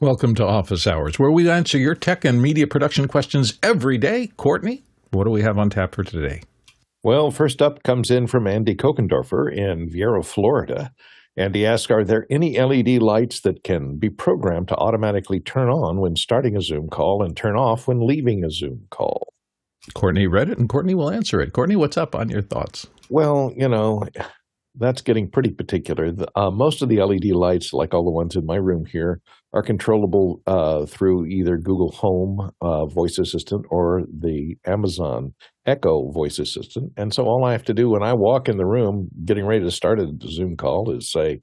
Welcome to Office Hours, where we answer your tech and media production questions every day. Courtney, what do we have on tap for today? Well, first up comes in from Andy Kokendorfer in Vieira, Florida. Andy asks, are there any LED lights that can be programmed to automatically turn on when starting a Zoom call and turn off when leaving a Zoom call? Courtney read it, and Courtney will answer it. Courtney, what's up on your thoughts? Well, that's getting pretty particular. Most of the LED lights, like all the ones in my room here, are controllable through either Google Home voice assistant or the Amazon Echo voice assistant. And so all I have to do when I walk in the room getting ready to start a Zoom call is say,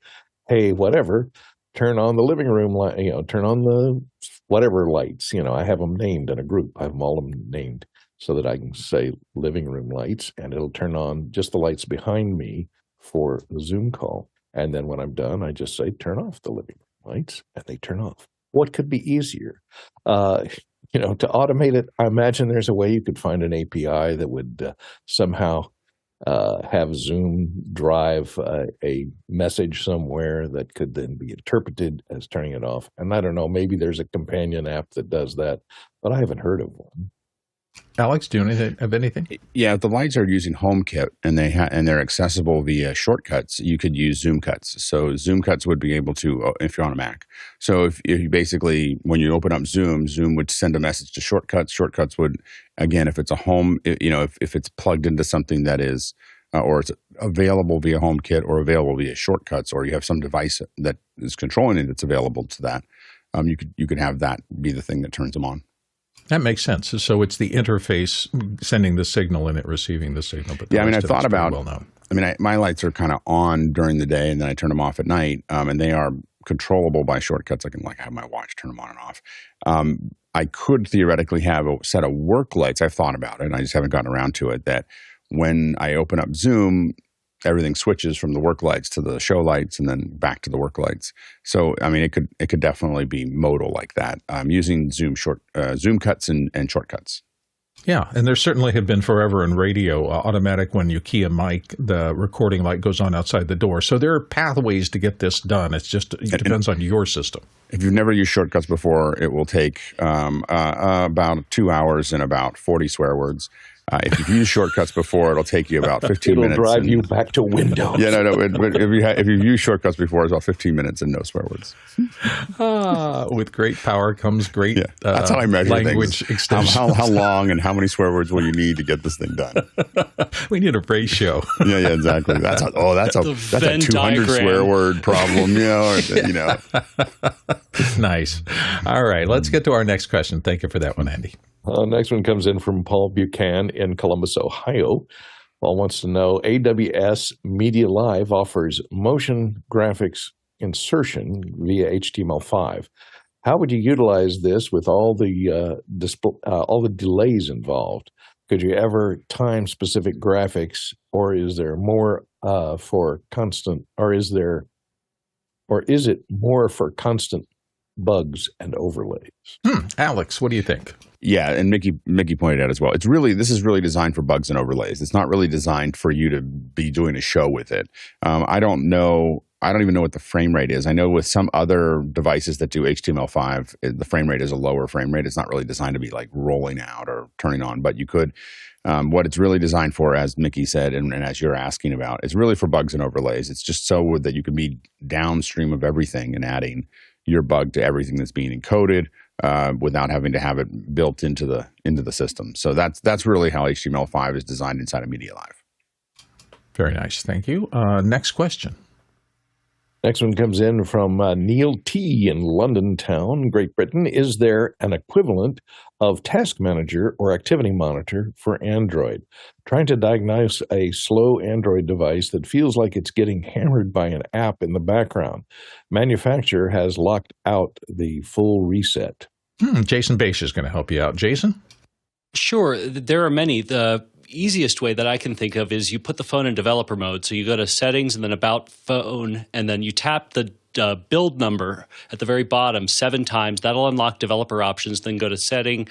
hey, whatever, turn on the living room light, turn on the whatever lights. I have them named in a group. I have them all named so that I can say living room lights, and it'll turn on just the lights behind me for the Zoom call. And then when I'm done, I just say, turn off the living room lights, and they turn off. What could be easier? To automate it, I imagine there's a way you could find an API that would somehow have Zoom drive a message somewhere that could then be interpreted as turning it off. And I don't know, maybe there's a companion app that does that, but I haven't heard of one. Alex, do you have anything? Yeah, the lights are using HomeKit, and they're accessible via shortcuts. You could use Zoom Cuts. So Zoom Cuts would be able to, if you're on a Mac. So if you basically, when you open up Zoom, Zoom would send a message to Shortcuts. Shortcuts would, again, if it's a home, if it's plugged into something that is, or it's available via HomeKit or available via Shortcuts, or you have some device that is controlling it that's available to that, you could have that be the thing that turns them on. That makes sense. So it's the interface sending the signal and it receiving the signal. But I thought about, my lights are kind of on during the day and then I turn them off at night, and they are controllable by shortcuts. I can have my watch turn them on and off. I could theoretically have a set of work lights. I've thought about it and I just haven't gotten around to it, that when I open up Zoom, everything switches from the work lights to the show lights and then back to the work lights. So, it could definitely be modal like that, using Zoom Cuts and shortcuts. Yeah, and there certainly have been forever in radio automatic when you key a mic, the recording light goes on outside the door. So there are pathways to get this done. It depends on your system. If you've never used shortcuts before, it will take about 2 hours and about 40 swear words. If you've used shortcuts before, it'll take you about 15 minutes. It'll drive you back to Windows. Yeah, no. If you've used shortcuts before, it's about 15 minutes and no swear words. With great power comes great that's how I measure language things. extensions. How long and how many swear words will you need to get this thing done? We need a ratio. Yeah, exactly. That's a 200 diagram. swear word problem. Nice. All right, let's get to our next question. Thank you for that one, Andy. Next one comes in from Paul Buchanan in Columbus, Ohio. Paul wants to know, AWS MediaLive offers Motion Graphics Insertion via HTML5. How would you utilize this with all the delays involved? Could you ever time specific graphics, or is there more for constant, or is it more for constant bugs and overlays? Alex, what do you think? Yeah, and Mickey pointed out as well. This is really designed for bugs and overlays. It's not really designed for you to be doing a show with it. I don't even know what the frame rate is. I know with some other devices that do HTML5, the frame rate is a lower frame rate. It's not really designed to be like rolling out or turning on, but you could. What it's really designed for, as Mickey said, and as you're asking about, it's really for bugs and overlays. It's just so that you can be downstream of everything and adding your bug to everything that's being encoded without having to have it built into the system. So that's really how HTML5 is designed inside of MediaLive. Very nice. Thank you. Next question. Next one comes in from Neil T. in London Town, Great Britain. Is there an equivalent of Task Manager or Activity Monitor for Android? Trying to diagnose a slow Android device that feels like it's getting hammered by an app in the background. Manufacturer has locked out the full reset. Jason Bache is going to help you out. Jason? Sure. There are many. The easiest way that I can think of is you put the phone in developer mode. So you go to settings and then about phone, and then you tap the build number at the very bottom 7 times. That'll unlock developer options. Then go to setting,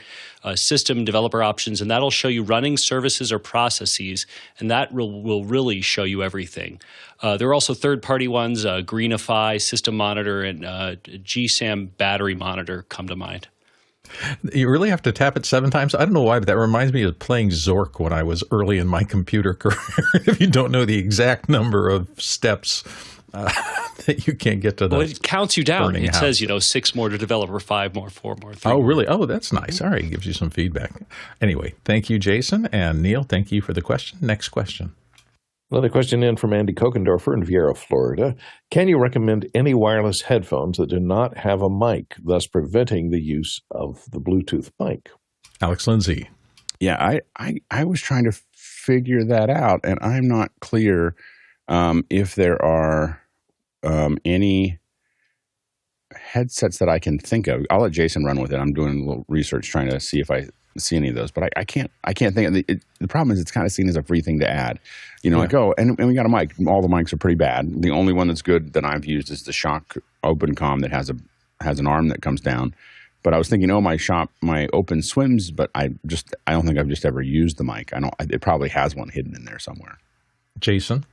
system developer options, and that'll show you running services or processes, and that will really show you everything. There are also third-party ones, Greenify, System Monitor, and GSAM Battery Monitor come to mind. You really have to tap it 7 times? I don't know why, but that reminds me of playing Zork when I was early in my computer career. If you don't know the exact number of steps that you can't get to the it counts you down. It house. says, 6 more to developer, 5 more, 4 more, 3 Oh, more. really? Oh, that's nice. All right. It gives you some feedback. Anyway, thank you, Jason. And Neil, thank you for the question. Next question. Another question in from Andy Kokendorfer in Vieira, Florida. Can you recommend any wireless headphones that do not have a mic, thus preventing the use of the Bluetooth mic? Alex Lindsay. Yeah, I was trying to figure that out, and I'm not clear if there are any headsets that I can think of. I'll let Jason run with it. I'm doing a little research trying to see if I see any of those, but I can't think of the problem is it's kind of seen as a free thing to add, like, and we got a mic. All the mics are pretty bad. The only one that's good that I've used is the Shock OpenCom that has an arm that comes down. But I was thinking, my Open Swims, but I don't think I've just ever used the mic. It probably has one hidden in there somewhere. Jason.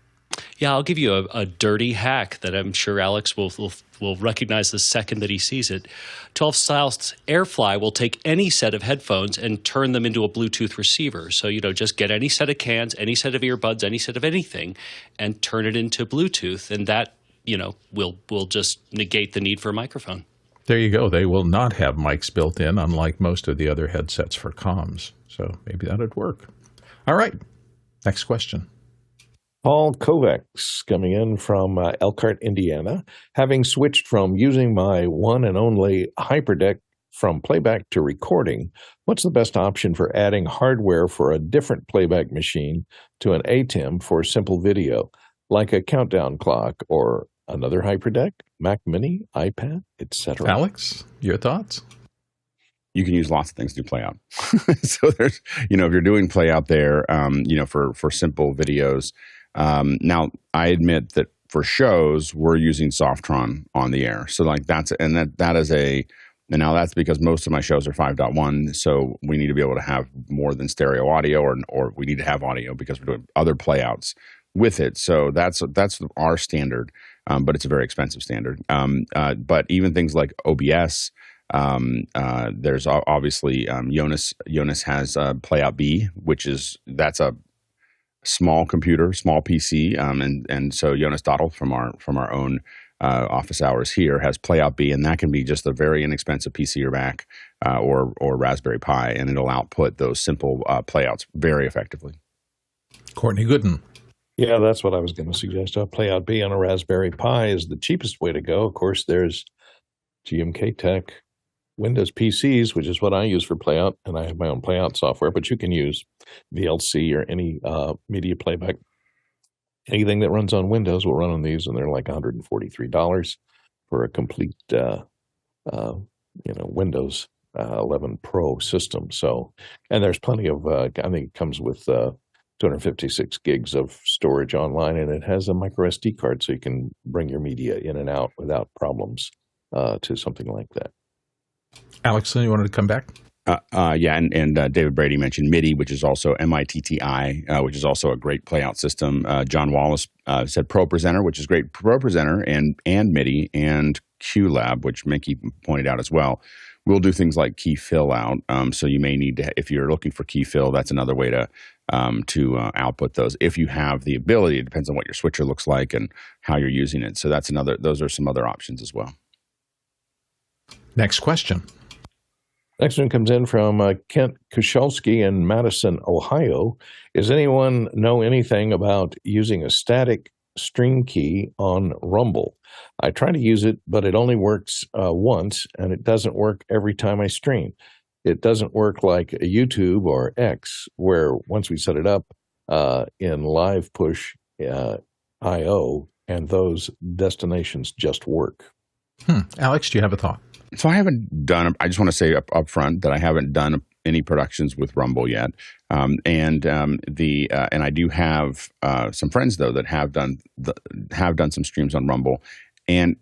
Yeah, I'll give you a dirty hack that I'm sure Alex will recognize the second that he sees it. 12 South AirFly will take any set of headphones and turn them into a Bluetooth receiver. So, just get any set of cans, any set of earbuds, any set of anything, and turn it into Bluetooth. And that, will just negate the need for a microphone. There you go. They will not have mics built in, unlike most of the other headsets for comms. So maybe that would work. All right. Next question. Paul Kovacs coming in from Elkhart, Indiana. Having switched from using my one and only hyperdeck from playback to recording, what's the best option for adding hardware for a different playback machine to an ATEM for simple video, like a countdown clock or another hyperdeck, Mac Mini, iPad, etc.? Alex, your thoughts? You can use lots of things to do play out. So there's, if you're doing play out there, for simple videos. Now I admit that for shows, we're using Softron on the air. So like that's because most of my shows are 5.1. So we need to be able to have more than stereo audio or we need to have audio because we're doing other playouts with it. So that's our standard. But it's a very expensive standard. But even things like OBS, there's obviously Jonas has Playout B, that's a small computer, small PC, and so Jonas Dottel from our own office hours here has Playout B, and that can be just a very inexpensive PC or Mac or Raspberry Pi, and it'll output those simple playouts very effectively. Courtney Gooden. Yeah, that's what I was going to suggest. Playout B on a Raspberry Pi is the cheapest way to go. Of course, there's GMK Tech Windows PCs, which is what I use for Playout, and I have my own Playout software, but you can use VLC or any media playback. Anything that runs on Windows will run on these, and they're like $143 for a complete Windows 11 Pro system. So, and there's plenty of, I think it comes with 256 gigs of storage online, and it has a micro SD card, so you can bring your media in and out without problems to something like that. Alex, you wanted to come back? And David Brady mentioned MIDI, which is also MITTI, which is also a great playout system. John Wallace said Pro Presenter, which is great. Pro Presenter and MIDI and QLab, which Mickey pointed out as well. We'll do things like key fill out. So you may need to, if you're looking for key fill, that's another way to output those. If you have the ability, it depends on what your switcher looks like and how you're using it. So those are some other options as well. Next question. Next one comes in from Kent Kuchelski in Madison, Ohio. Does anyone know anything about using a static string key on Rumble? I try to use it, but it only works once, and it doesn't work every time I stream. It doesn't work like a YouTube or X, where once we set it up in live push IO, and those destinations just work. Alex, do you have a thought? So I just want to say up front that I haven't done any productions with Rumble yet. And I do have some friends though that have done some streams on Rumble. And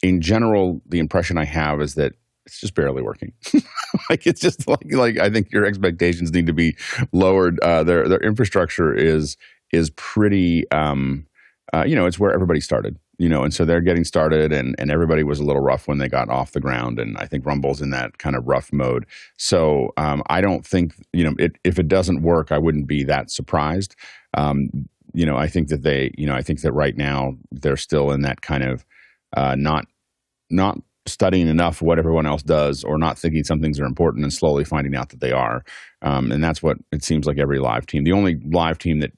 in general, the impression I have is that it's just barely working. It's just like I think your expectations need to be lowered. Their infrastructure is pretty, it's where everybody started, and so they're getting started, and everybody was a little rough when they got off the ground, and I think Rumble's in that kind of rough mode. So I don't think, if it doesn't work, I wouldn't be that surprised. I think that I think that right now they're still in that kind of not studying enough what everyone else does, or not thinking some things are important and slowly finding out that they are. And that's what it seems like every live team. The only live team that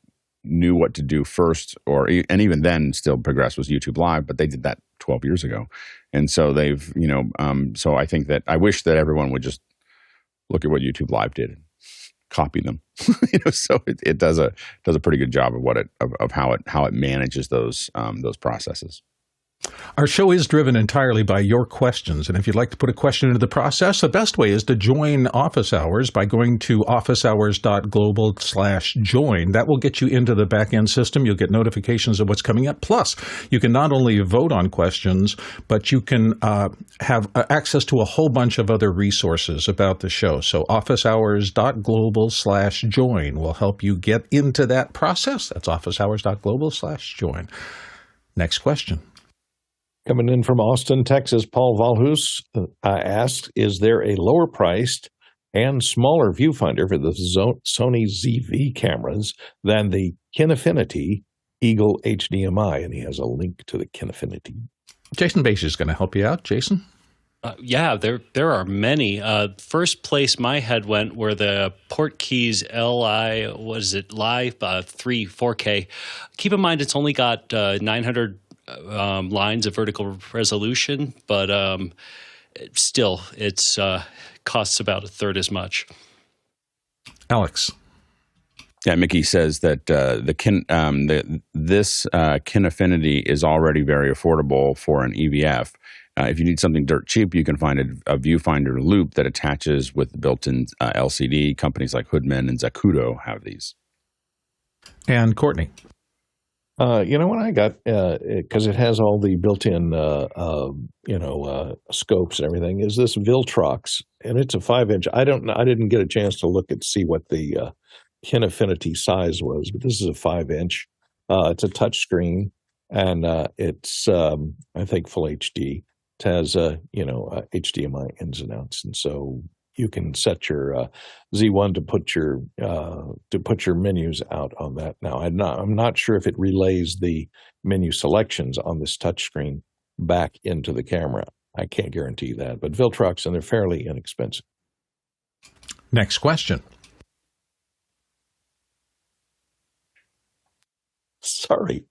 knew what to do first, and even then still progressed, was YouTube Live, but they did that 12 years ago. And so they've, so I think that I wish that everyone would just look at what YouTube Live did, copy them. So it does a pretty good job of how it manages those processes. Our show is driven entirely by your questions, and if you'd like to put a question into the process, the best way is to join Office Hours by going to officehours.global/join. That will get you into the backend system. You'll get notifications of what's coming up. Plus, you can not only vote on questions, but you can have access to a whole bunch of other resources about the show. So officehours.global/join will help you get into that process. That's officehours.global/join. Next question. Coming in from Austin, Texas, Paul Valhus asks, is there a lower priced and smaller viewfinder for the Sony ZV cameras than the Kinefinity Eagle HDMI? And he has a link to the Kinefinity. Jason Bache is going to help you out. Jason? Yeah, there are many. First place my head went were the Portkeys Live 3 4K. Keep in mind it's only got 900 lines of vertical resolution, but still, it's costs about a third as much. Alex. Yeah, Mickey says that this Kinefinity is already very affordable for an EVF. If you need something dirt cheap, you can find a viewfinder loop that attaches with the built-in LCD. Companies like Hoodman and Zacuto have these. And Courtney. What I got, because it has all the built-in, scopes and everything, is this Viltrox, and it's a 5-inch. I didn't get a chance to look and see what the Kinefinity size was, but this is a 5-inch. It's a touch screen, and it's, I think, full HD. It has, HDMI ins and outs, and so you can set your Z1 to put your menus out on that. Now, I'm not sure if it relays the menu selections on this touchscreen back into the camera. I can't guarantee that, but Viltrox, and they're fairly inexpensive. Next question. Sorry,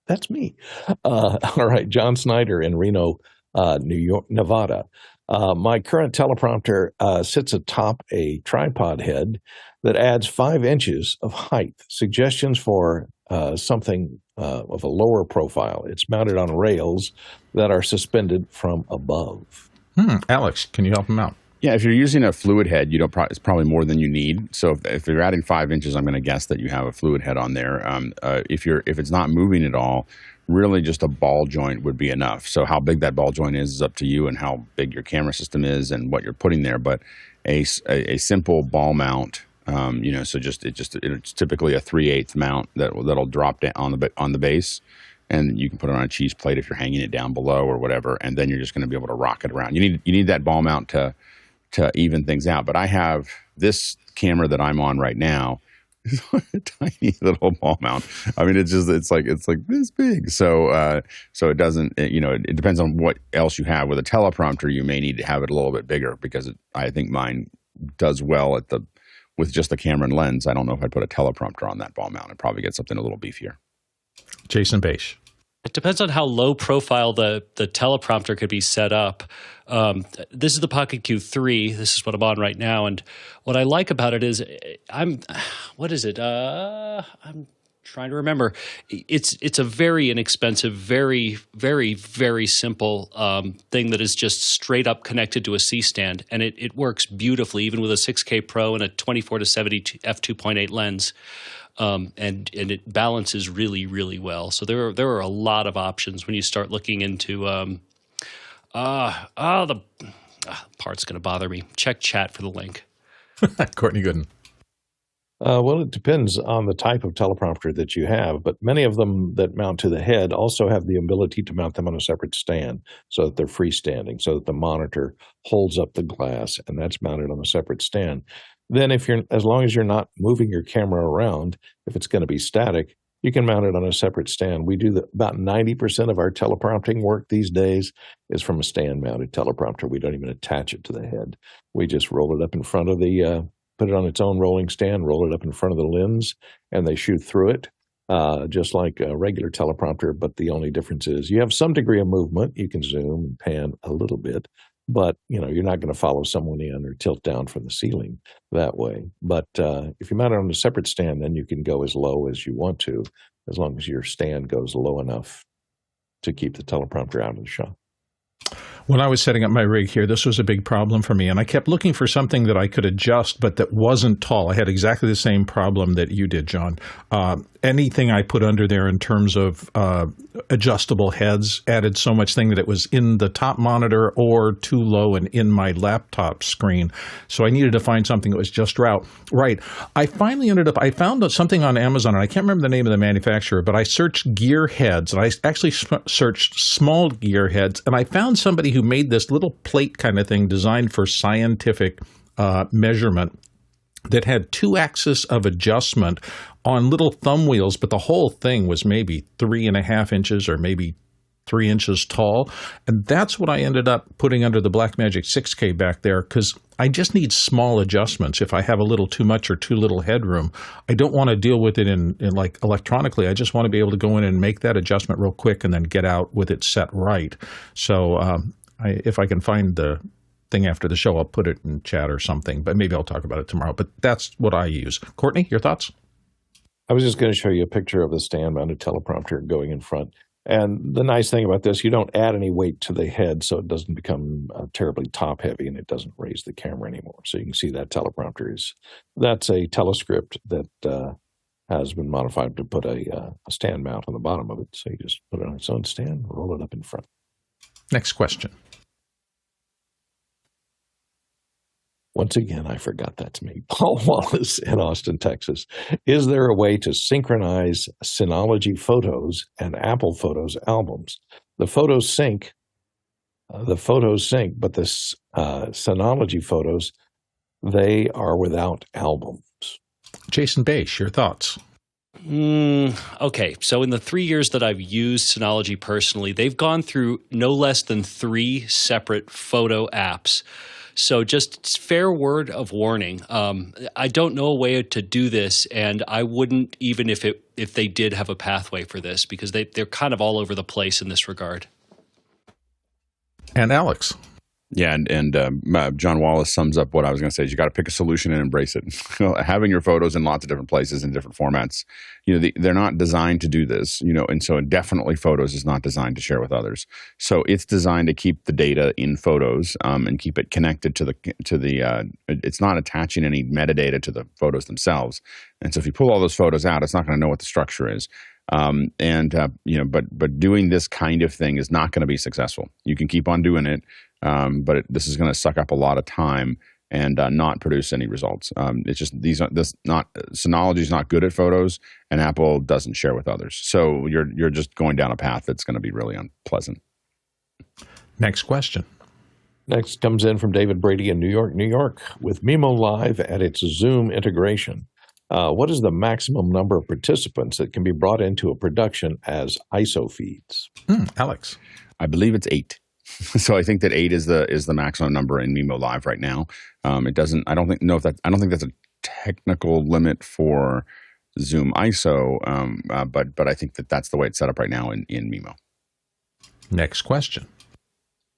that's me. All right, John Snyder in Reno, Nevada. My current teleprompter sits atop a tripod head that adds 5 inches of height. Suggestions for something of a lower profile. It's mounted on rails that are suspended from above. Alex, can you help him out? Yeah, if you're using a fluid head, it's probably more than you need. So if you're adding 5 inches, I'm going to guess that you have a fluid head on there. If it's not moving at all, really just a ball joint would be enough. So how big that ball joint is up to you, and how big your camera system is and what you're putting there. But a simple ball mount, so it's typically a 3/8 mount that'll drop down on the base, and you can put it on a cheese plate if you're hanging it down below or whatever, and then you're just going to be able to rock it around. You need that ball mount to even things out. But I have this camera that I'm on right now. It's a tiny little ball mount. I mean, it's like this big. So it doesn't. It depends on what else you have. With a teleprompter, you may need to have it a little bit bigger, because I think mine does well with just the camera and lens. I don't know if I'd put a teleprompter on that ball mount. I'd probably get something a little beefier. Jason Bache. It depends on how low profile the teleprompter could be set up. This is the Pocket Q3. This is what I'm on right now, and what I like about it is I'm trying to remember. It's a very inexpensive, very, very, very simple thing that is just straight up connected to a C-stand, and it works beautifully, even with a 6K Pro and a 24-70 f2.8 lens. And it balances really, really well. So there are a lot of options when you start looking into The part's going to bother me. Check chat for the link. Courtney Gooden. Well, it depends on the type of teleprompter that you have, but many of them that mount to the head also have the ability to mount them on a separate stand so that they're freestanding, so that the monitor holds up the glass, and that's mounted on a separate stand. Then as long as you're not moving your camera around, if it's going to be static, you can mount it on a separate stand. We do about 90% of our teleprompting work these days is from a stand-mounted teleprompter. We don't even attach it to the head. We just roll it up in front of put it on its own rolling stand, roll it up in front of the lens, and they shoot through it, just like a regular teleprompter, but the only difference is you have some degree of movement. You can zoom and pan a little bit, but you're not going to follow someone in or tilt down from the ceiling that way. But if you mount it on a separate stand, then you can go as low as you want to, as long as your stand goes low enough to keep the teleprompter out of the shot. When I was setting up my rig here, this was a big problem for me, and I kept looking for something that I could adjust, but that wasn't tall. I had exactly the same problem that you did, John. Anything I put under there in terms of adjustable heads added so much thing that it was in the top monitor or too low and in my laptop screen. So I needed to find something that was just right. I finally I found something on Amazon, and I can't remember the name of the manufacturer, but I searched gear heads, and I actually searched small gear heads, and I found somebody who made this little plate kind of thing designed for scientific measurement that had 2 axes of adjustment on little thumb wheels, but the whole thing was maybe 3.5 inches or maybe 3 inches tall. And that's what I ended up putting under the Blackmagic 6K back there, because I just need small adjustments. If I have a little too much or too little headroom, I don't want to deal with it in like electronically. I just want to be able to go in and make that adjustment real quick and then get out with it set right. So if I can find the thing after the show, I'll put it in chat or something, but maybe I'll talk about it tomorrow. But that's what I use. Courtney, your thoughts? I was just going to show you a picture of the stand-mounted teleprompter going in front. And the nice thing about this, you don't add any weight to the head, so it doesn't become terribly top-heavy, and it doesn't raise the camera anymore. So you can see that teleprompter that's a telescript that has been modified to put a stand mount on the bottom of it. So you just put it on its own stand, roll it up in front. Next question. Once again, I forgot that's me. Paul Wallace in Austin, Texas. Is there a way to synchronize Synology photos and Apple Photos albums? The photos sync, but the Synology photos, they are without albums. Jason Bache, your thoughts? Okay, so in the 3 years that I've used Synology personally, they've gone through no less than 3 separate photo apps. So just fair word of warning. I don't know a way to do this, and I wouldn't even if they did have a pathway for this, because they're kind of all over the place in this regard. And Alex. Yeah, and John Wallace sums up what I was going to say. Is you got to pick a solution and embrace it. Having your photos in lots of different places in different formats, they're not designed to do this. And so definitely photos is not designed to share with others. So it's designed to keep the data in photos and keep it connected to the. It's not attaching any metadata to the photos themselves. And so if you pull all those photos out, it's not going to know what the structure is. But doing this kind of thing is not going to be successful. You can keep on doing it. But this is going to suck up a lot of time and not produce any results. It's just Synology is not good at photos, and Apple doesn't share with others. So you're just going down a path that's going to be really unpleasant. Next question. Next comes in from David Brady in New York, with Mimo Live at its Zoom integration. What is the maximum number of participants that can be brought into a production as ISO feeds? Alex, I believe it's 8. So I think that 8 is the maximum number in Mimo Live right now. It doesn't. I don't think that's a technical limit for Zoom ISO. But I think that's the way it's set up right now in Mimo. Next question.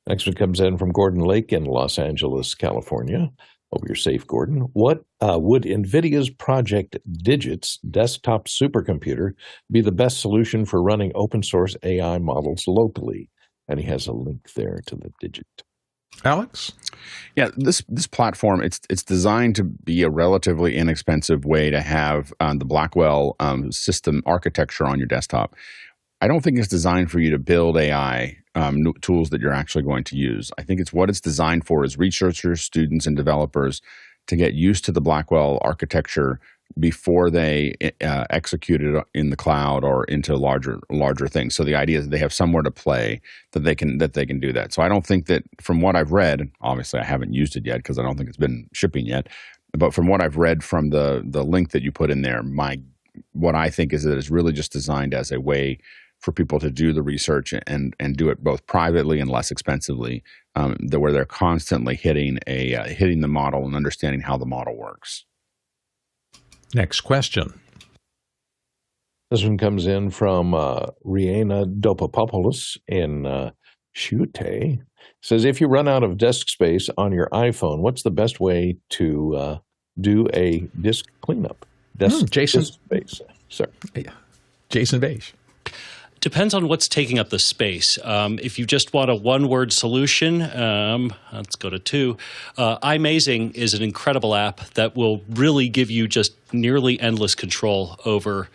Next one comes in from Gordon Lake in Los Angeles, California. Hope you're safe, Gordon. What would NVIDIA's Project Digits desktop supercomputer be the best solution for running open source AI models locally? And he has a link there to the Digit. Alex? Yeah, this platform, it's designed to be a relatively inexpensive way to have the Blackwell system architecture on your desktop. I don't think it's designed for you to build AI tools that you're actually going to use. I think what it's designed for is researchers, students, and developers to get used to the Blackwell architecture before they execute it in the cloud or into larger things. So the idea is that they have somewhere to play that they can do that. So I don't think that, from what I've read, obviously I haven't used it yet because I don't think it's been shipping yet, but from what I've read from the link that you put in there, what I think is that it's really just designed as a way for people to do the research and do it both privately and less expensively, where they're constantly hitting the model and understanding how the model works. Next question. This one comes in from Rihanna Dopapopoulos in Chute. It says, if you run out of disk space on your iPhone, what's the best way to do a disk cleanup? Jason. Disk space. Sorry. Yeah. Jason Beige. Depends on what's taking up the space. If you just want a one-word solution, let's go to two. iMazing is an incredible app that will really give you just nearly endless control over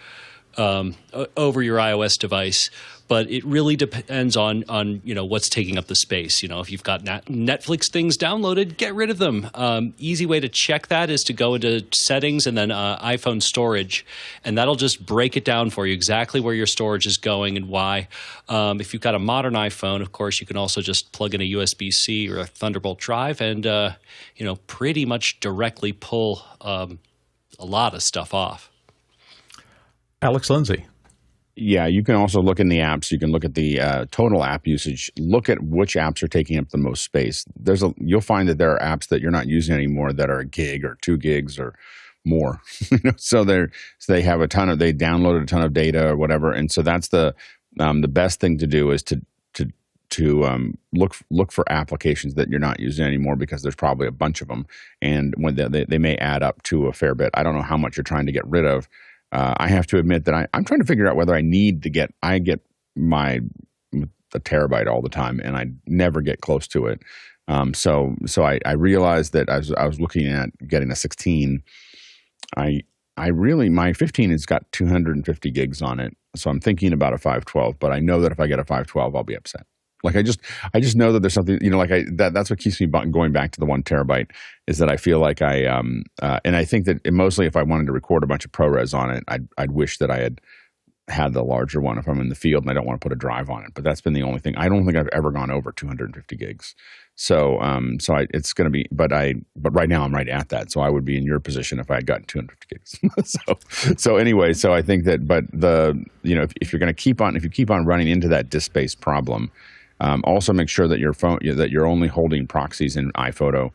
your iOS device. But it really depends on what's taking up the space. If you've got Netflix things downloaded, get rid of them. Easy way to check that is to go into settings and then iPhone storage, and that'll just break it down for you exactly where your storage is going and why. If you've got a modern iPhone, of course, you can also just plug in a USB-C or a Thunderbolt drive and pretty much directly pull a lot of stuff off. Alex Lindsay. Yeah, you can also look in the apps. You can look at the total app usage. Look at which apps are taking up the most space. You'll find that there are apps that you're not using anymore that are a gig or 2 gigs or more. So they have they downloaded a ton of data or whatever. And so that's the best thing to do is to look for applications that you're not using anymore, because there's probably a bunch of them, and when they may add up to a fair bit. I don't know how much you're trying to get rid of. I have to admit that I'm trying to figure out whether I get a terabyte all the time, and I never get close to it. So I realized that I was looking at getting a 16. My 15 has got 250 gigs on it, so I'm thinking about a 512. But I know that if I get a 512, I'll be upset. Like I just know that there's something, that's what keeps me going back to the 1 terabyte, is that I feel like and I think that mostly if I wanted to record a bunch of ProRes on it, I'd wish that I had the larger one if I'm in the field and I don't want to put a drive on it. But that's been the only thing. I don't think I've ever gone over 250 gigs. So it's going to be, but right now I'm right at that. So I would be in your position if I had gotten 250 gigs. so anyway, so I think that, but if you're going to keep on running into that disk space problem, also make sure that your phone, that you're only holding proxies in iPhoto,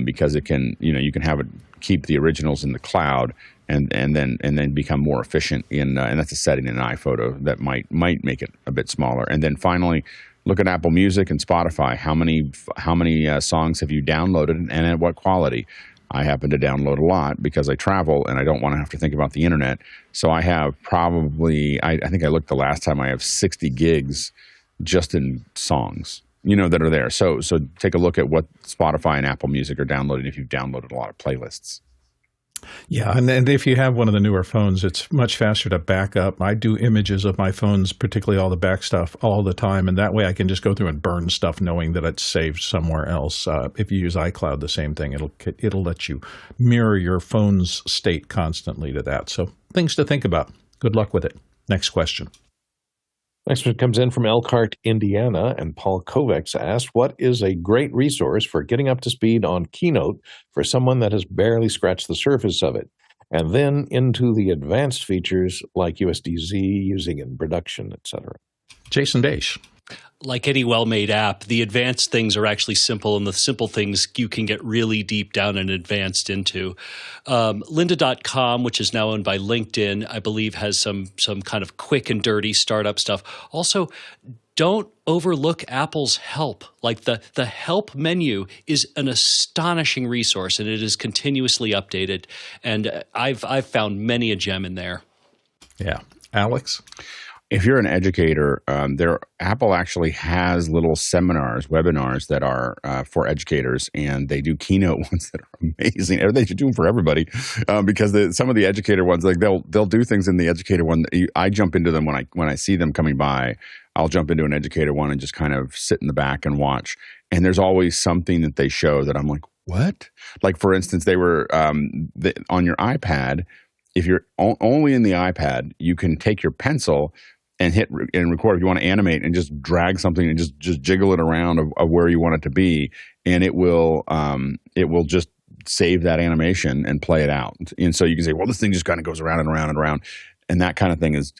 because it can, you can have it keep the originals in the cloud and then become more efficient and that's a setting in iPhoto that might make it a bit smaller. And then finally, look at Apple Music and Spotify. How many songs have you downloaded and at what quality? I happen to download a lot because I travel and I don't want to have to think about the internet. So I have probably, I think I looked the last time, I have 60 gigs just in songs, that are there. So take a look at what Spotify and Apple Music are downloading if you've downloaded a lot of playlists. Yeah, and if you have one of the newer phones, it's much faster to back up. I do images of my phones, particularly all the back stuff, all the time, and that way I can just go through and burn stuff knowing that it's saved somewhere else. If you use iCloud, the same thing. It'll let you mirror your phone's state constantly to that. So things to think about. Good luck with it. Next question. Next one comes in from Elkhart, Indiana, and Paul Kovacs asked, what is a great resource for getting up to speed on Keynote for someone that has barely scratched the surface of it, and then into the advanced features like usdz, using in production, etc.? Jason Beige. Like any well-made app, the advanced things are actually simple, and the simple things you can get really deep down and advanced into. Lynda.com, which is now owned by LinkedIn, I believe has some kind of quick and dirty startup stuff. Also, don't overlook Apple's help. Like the help menu is an astonishing resource, and it is continuously updated. And I've found many a gem in there. Yeah. Alex? if you're an educator, Apple actually has little seminars, webinars that are for educators, and they do Keynote ones that are amazing. Or they should do them for everybody, because some of the educator ones, like they'll do things in the educator one. I jump into them when I see them coming by. I'll jump into an educator one and just kind of sit in the back and watch. And there's always something that they show that I'm like, what? Like, for instance, they were on your iPad. If you're only in the iPad, you can take your pencil and hit and record if you want to animate and just drag something and just jiggle it around of where you want it to be, and it will just save that animation and play it out. And so you can say, well, this thing just kind of goes around and around and around, and that kind of thing is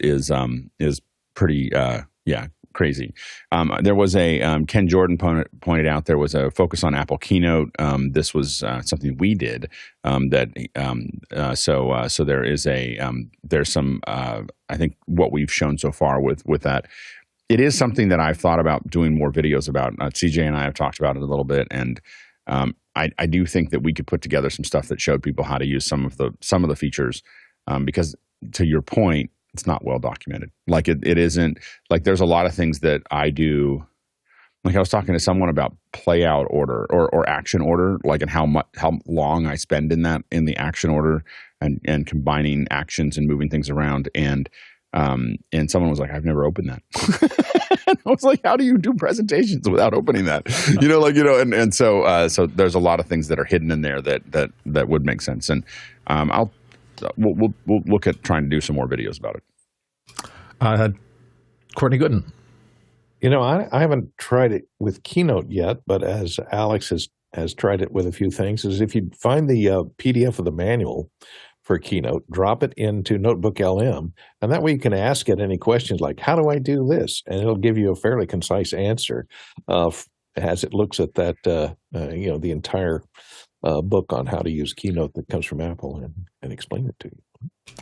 pretty crazy. There was a Ken Jordan pointed out there was a focus on Apple Keynote. This was something we did. So there is there's some I think what we've shown so far with that. It is something that I've thought about doing more videos about. CJ and I have talked about it a little bit, and I do think that we could put together some stuff that showed people how to use some of the features, because to your point, it's not well documented. Like it isn't, like there's a lot of things that I do. Like I was talking to someone about play out order or action order, like, and how long I spend in the action order and combining actions and moving things around. And someone was like, I've never opened that. And I was like, how do you do presentations without opening that? So there's a lot of things that are hidden in there that would make sense. And we'll look at trying to do some more videos about it. Courtney Gooden. I haven't tried it with Keynote yet, but as Alex has tried it with a few things, is if you find the PDF of the manual for Keynote, drop it into NotebookLM, and that way you can ask it any questions like, how do I do this? And it'll give you a fairly concise answer as it looks at that, the entire book on how to use Keynote that comes from Apple and explain it to you.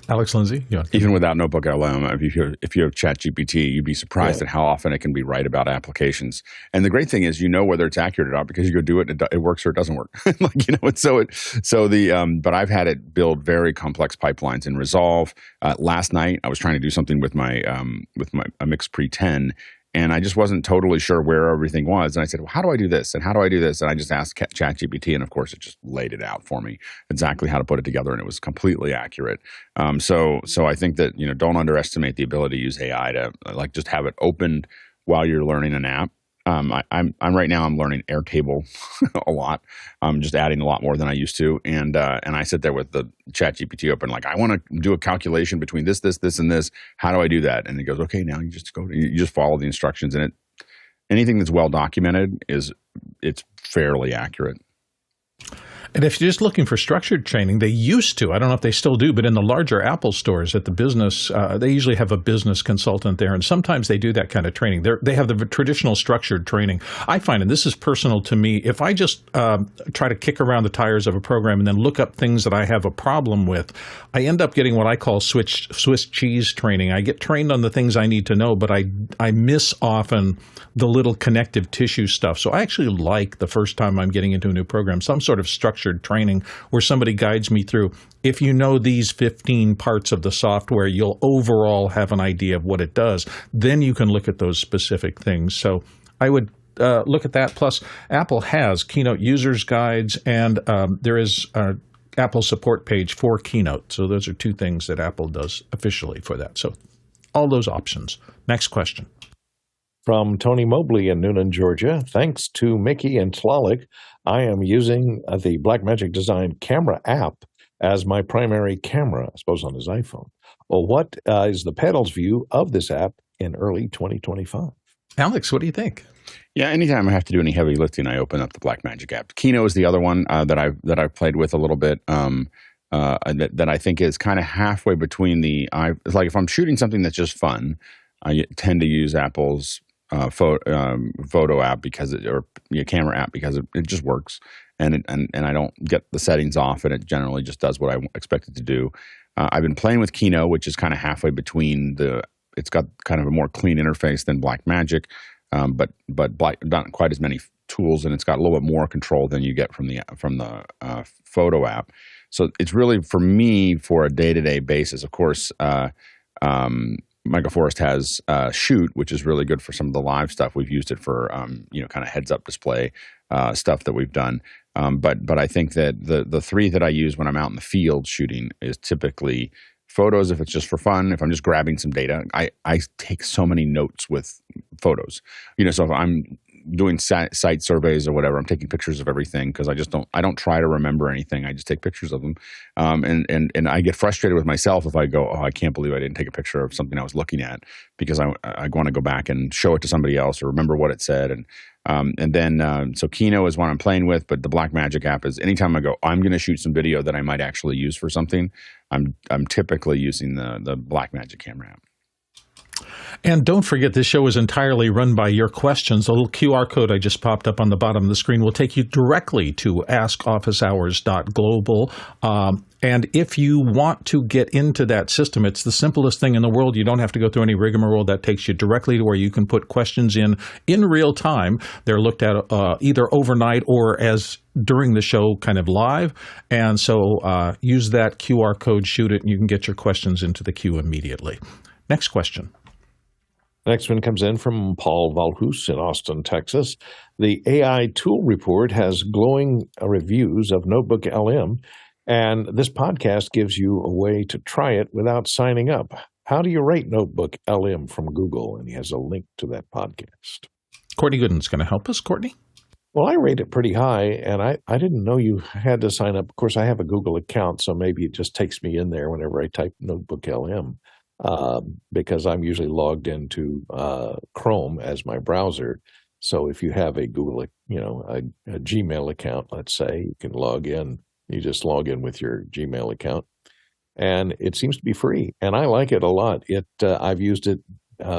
Alex Lindsay? Yeah. Even without NotebookLM, if you have ChatGPT, you'd be surprised at how often it can be right about applications. And the great thing is, whether it's accurate or not, because you go do it, it works or it doesn't work. But I've had it build very complex pipelines in Resolve. Last night, I was trying to do something with my Mix Pre 10. And I just wasn't totally sure where everything was. And I said, well, how do I do this? And how do I do this? And I just asked ChatGPT, and of course, it just laid it out for me exactly how to put it together, and it was completely accurate. So I think that, don't underestimate the ability to use AI to just have it opened while you're learning an app. I'm right now, I'm learning Airtable a lot. I'm just adding a lot more than I used to. And I sit there with the ChatGPT open, like, I want to do a calculation between this, and this. How do I do that? And it goes, okay, now you just follow the instructions, and anything that's well documented it's fairly accurate. And if you're just looking for structured training, they used to, I don't know if they still do, but in the larger Apple stores at the business, they usually have a business consultant there, and sometimes they do that kind of training. They have the traditional structured training. I find, and this is personal to me, if I just try to kick around the tires of a program and then look up things that I have a problem with, I end up getting what I call Swiss cheese training. I get trained on the things I need to know, but I miss often the little connective tissue stuff. So I actually like, the first time I'm getting into a new program, some sort of structured training where somebody guides me through. If you know these 15 parts of the software, you'll overall have an idea of what it does. Then you can look at those specific things. So I would look at that. Plus, Apple has Keynote users guides, and there is an Apple support page for Keynote. So those are two things that Apple does officially for that. So all those options. Next question. From Tony Mobley in Noonan, Georgia. Thanks to Mickey and Tláloc, I am using the Blackmagic Design camera app as my primary camera, I suppose on his iPhone. Well, what is the panel's view of this app in early 2025? Alex, what do you think? Yeah, anytime I have to do any heavy lifting, I open up the Blackmagic app. Keynote is the other one that I've played with a little bit. That I think is kind of halfway between it's like if I'm shooting something that's just fun, I tend to use Apple's photo app or camera app because it just works, and I don't get the settings off, and it generally just does what I expect it to do. I've been playing with Keynote, which is kind of halfway between it's got kind of a more clean interface than Blackmagic, but not quite as many tools, and it's got a little bit more control than you get from the photo app. So it's really, for me, for a day-to-day basis, of course, Megaforest has Shoot, which is really good for some of the live stuff. We've used it for kind of heads-up display stuff that we've done. But I think that the three that I use when I'm out in the field shooting is typically photos if it's just for fun. If I'm just grabbing some data, I take so many notes with photos. So if I'm doing site surveys or whatever, I'm taking pictures of everything because I don't try to remember anything. I just take pictures of them. And I get frustrated with myself if I go, oh, I can't believe I didn't take a picture of something I was looking at, because I want to go back and show it to somebody else or remember what it said. And then Keynote is one I'm playing with, but the Blackmagic app is anytime I go, I'm going to shoot some video that I might actually use for something, I'm typically using the Blackmagic camera app. And don't forget, this show is entirely run by your questions. A little QR code I just popped up on the bottom of the screen will take you directly to askofficehours.global. And if you want to get into that system, it's the simplest thing in the world. You don't have to go through any rigmarole. That takes you directly to where you can put questions in real time. They're looked at either overnight or as during the show kind of live. And so use that QR code, shoot it, and you can get your questions into the queue immediately. Next question. Next one comes in from Paul Valhus in Austin, Texas. The AI Tool Report has glowing reviews of NotebookLM, and this podcast gives you a way to try it without signing up. How do you rate NotebookLM from Google? And he has a link to that podcast. Courtney Gooden's going to help us. Courtney? Well, I rate it pretty high, and I didn't know you had to sign up. Of course, I have a Google account, so maybe it just takes me in there whenever I type NotebookLM. Because I'm usually logged into Chrome as my browser. So if you have a Google, a Gmail account, let's say, you can log in. You just log in with your Gmail account, and it seems to be free. And I like it a lot. I've used it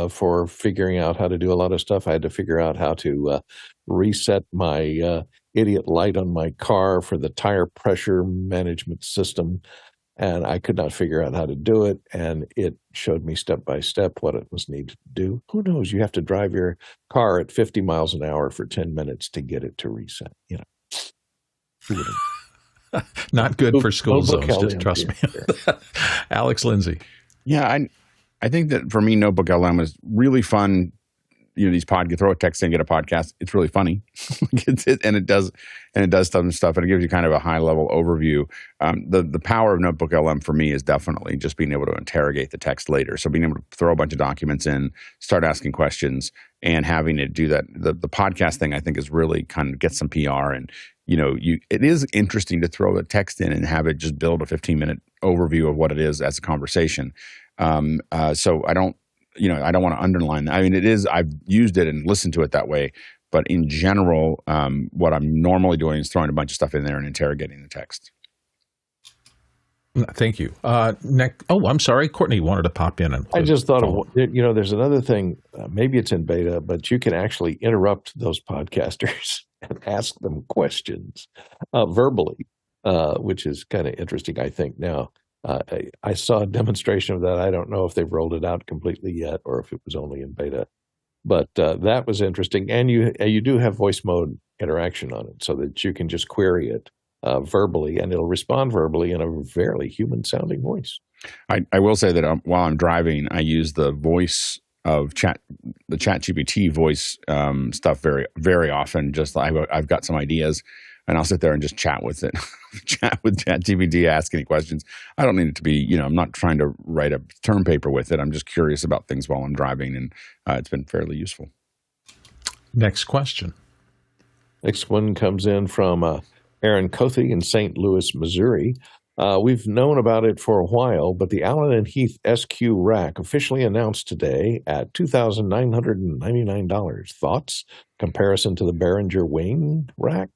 for figuring out how to do a lot of stuff. I had to figure out how to reset my idiot light on my car for the tire pressure management system. And I could not figure out how to do it, and it showed me step by step what it was needed to do. Who knows? You have to drive your car at 50 miles an hour for 10 minutes to get it to reset. Not good for school zones, just trust me. Alex Lindsay. Yeah, I think that for me, NotebookLM is really fun. These you throw a text in, get a podcast. It's really funny, and it does some stuff, and it gives you kind of a high level overview. The power of NotebookLM for me is definitely just being able to interrogate the text later. So being able to throw a bunch of documents in, start asking questions, and having it do that. The podcast thing I think is really kind of get some PR, and it is interesting to throw the text in and have it just build a 15-minute overview of what it is as a conversation. So I don't want to underline that. I mean, it is, I've used it and listened to it that way, but in general, what I'm normally doing is throwing a bunch of stuff in there and interrogating the text. Thank you. I'm sorry. Courtney wanted to pop in. I just thought, there's another thing, maybe it's in beta, but you can actually interrupt those podcasters and ask them questions verbally, which is kind of interesting, I think, now. I saw a demonstration of that. I don't know if they've rolled it out completely yet or if it was only in beta, but that was interesting. And you do have voice mode interaction on it so that you can just query it verbally, and it'll respond verbally in a fairly human-sounding voice. I will say that while I'm driving, I use the voice of the ChatGPT voice stuff very, very often. Just I've got some ideas, and I'll sit there and just chat with it, chat with ChatGPT, ask any questions. I don't need it to be, I'm not trying to write a term paper with it. I'm just curious about things while I'm driving, and it's been fairly useful. Next question. Next one comes in from Aaron Cothy in St. Louis, Missouri. We've known about it for a while, but the Allen Heath SQ Rack officially announced today at $2,999. Thoughts? Comparison to the Behringer Wing Rack?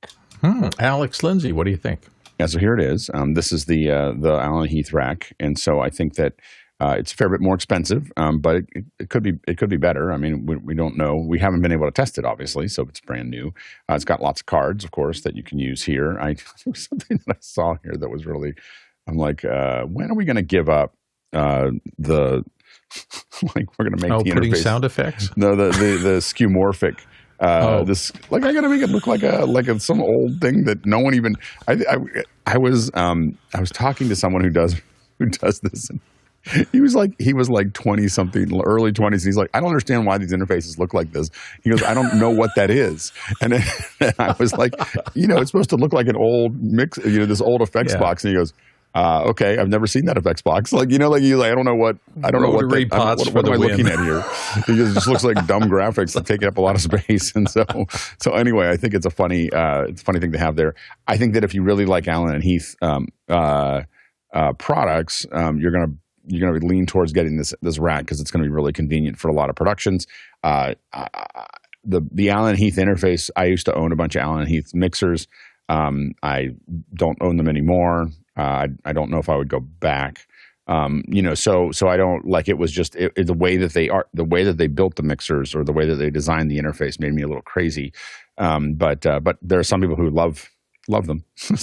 Alex Lindsay, what do you think? Yeah, so here it is. This is the Allen Heath rack, and so I think that it's a fair bit more expensive, but it could be better. I mean, we don't know. We haven't been able to test it, obviously, so it's brand new. It's got lots of cards, of course, that you can use here. There was something that I saw here that was really, I'm like, when are we going to give up the like we're going to make the putting interface sound effects? No, the skeuomorphic. This I got to make it look like some old thing that no one even. I was talking to someone who does this, He was like 20 something, early 20s. He's like, I don't understand why these interfaces look like this. He goes, I don't know what that is. And then I was like, it's supposed to look like an old mix, this old effects box. And he goes, okay, I've never seen that effects box. Like, I don't know what am I looking at here? It just looks like dumb graphics that take up a lot of space. And so anyway, I think it's a funny thing to have there. I think that if you really like Allen and Heath products, you're going to lean towards getting this rack because it's going to be really convenient for a lot of productions. The Allen Heath interface, I used to own a bunch of Allen Heath mixers. I don't own them anymore. I don't know if I would go back. So I don't like. It was just the way that they built the mixers or the way that they designed the interface made me a little crazy. But there are some people who love them. It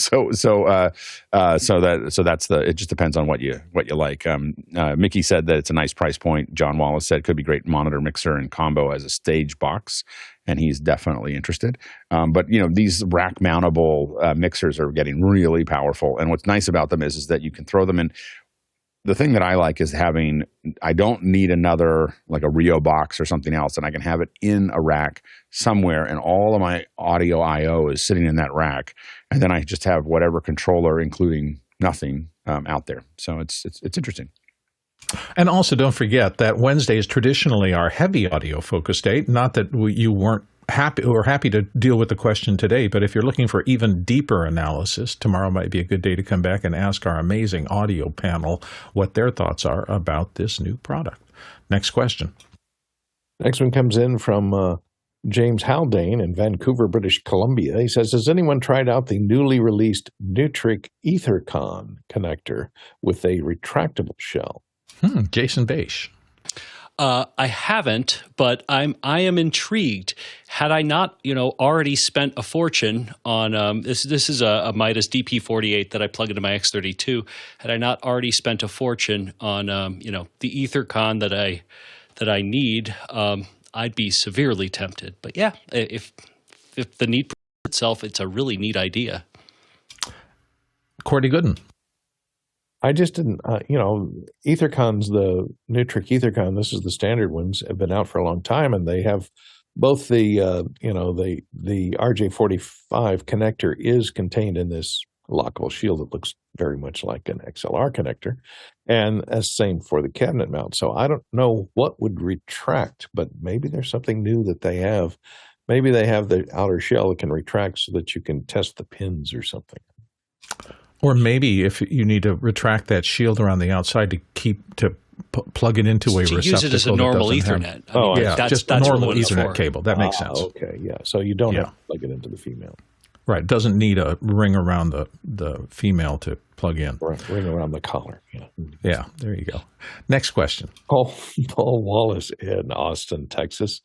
just depends on what you like. Mickey said that it's a nice price point. John Wallace said could be great monitor mixer and combo as a stage box, and he's definitely interested. But these rack mountable mixers are getting really powerful, and what's nice about them is that you can throw them in. The thing that I like is I don't need another, like a Rio box or something else, and I can have it in a rack somewhere, and all of my audio I/O is sitting in that rack, and then I just have whatever controller, including nothing, out there. So it's interesting. And also don't forget that Wednesday is traditionally our heavy audio focus date. Not that you weren't happy to deal with the question today, but if you're looking for even deeper analysis, tomorrow might be a good day to come back and ask our amazing audio panel what their thoughts are about this new product. Next question. Next one comes in from James Haldane in Vancouver, British Columbia. He says, has anyone tried out the newly released Neutrik etherCON connector with a retractable shell? Jason Beish. I haven't, but I am intrigued. Had I not, already spent a fortune on this is a Midas DP48 that I plug into my X32. Had I not already spent a fortune on the etherCON that I need, I'd be severely tempted. But yeah, if the need presents itself, it's a really neat idea. Cordy Gooden. I just didn't, etherCONs, the Neutrik etherCON, this is the standard ones, have been out for a long time, and they have both the RJ45 connector is contained in this lockable shield that looks very much like an XLR connector, and same for the cabinet mount. So I don't know what would retract, but maybe there's something new that they have. Maybe they have the outer shell that can retract so that you can test the pins or something. Or maybe if you need to retract that shield around the outside to plug it into a receptacle. To use it as a normal Ethernet. Just a normal Ethernet cable. That makes sense. Okay, yeah. So you don't have to plug it into the female. Right. It doesn't need a ring around the female to plug in. Right. Ring around the collar. Yeah. Yeah, there you go. Next question. Paul Wallace in Austin, Texas.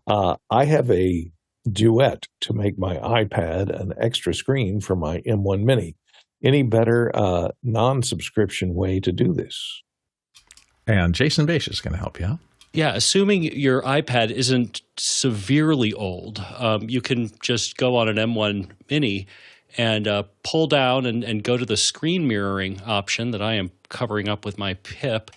I have a duet to make my iPad an extra screen for my M1 Mini. Any better non-subscription way to do this? And Jason Beish is going to help you out. Yeah, assuming your iPad isn't severely old, you can just go on an M1 Mini and pull down and go to the screen mirroring option that I am covering up with my PIP.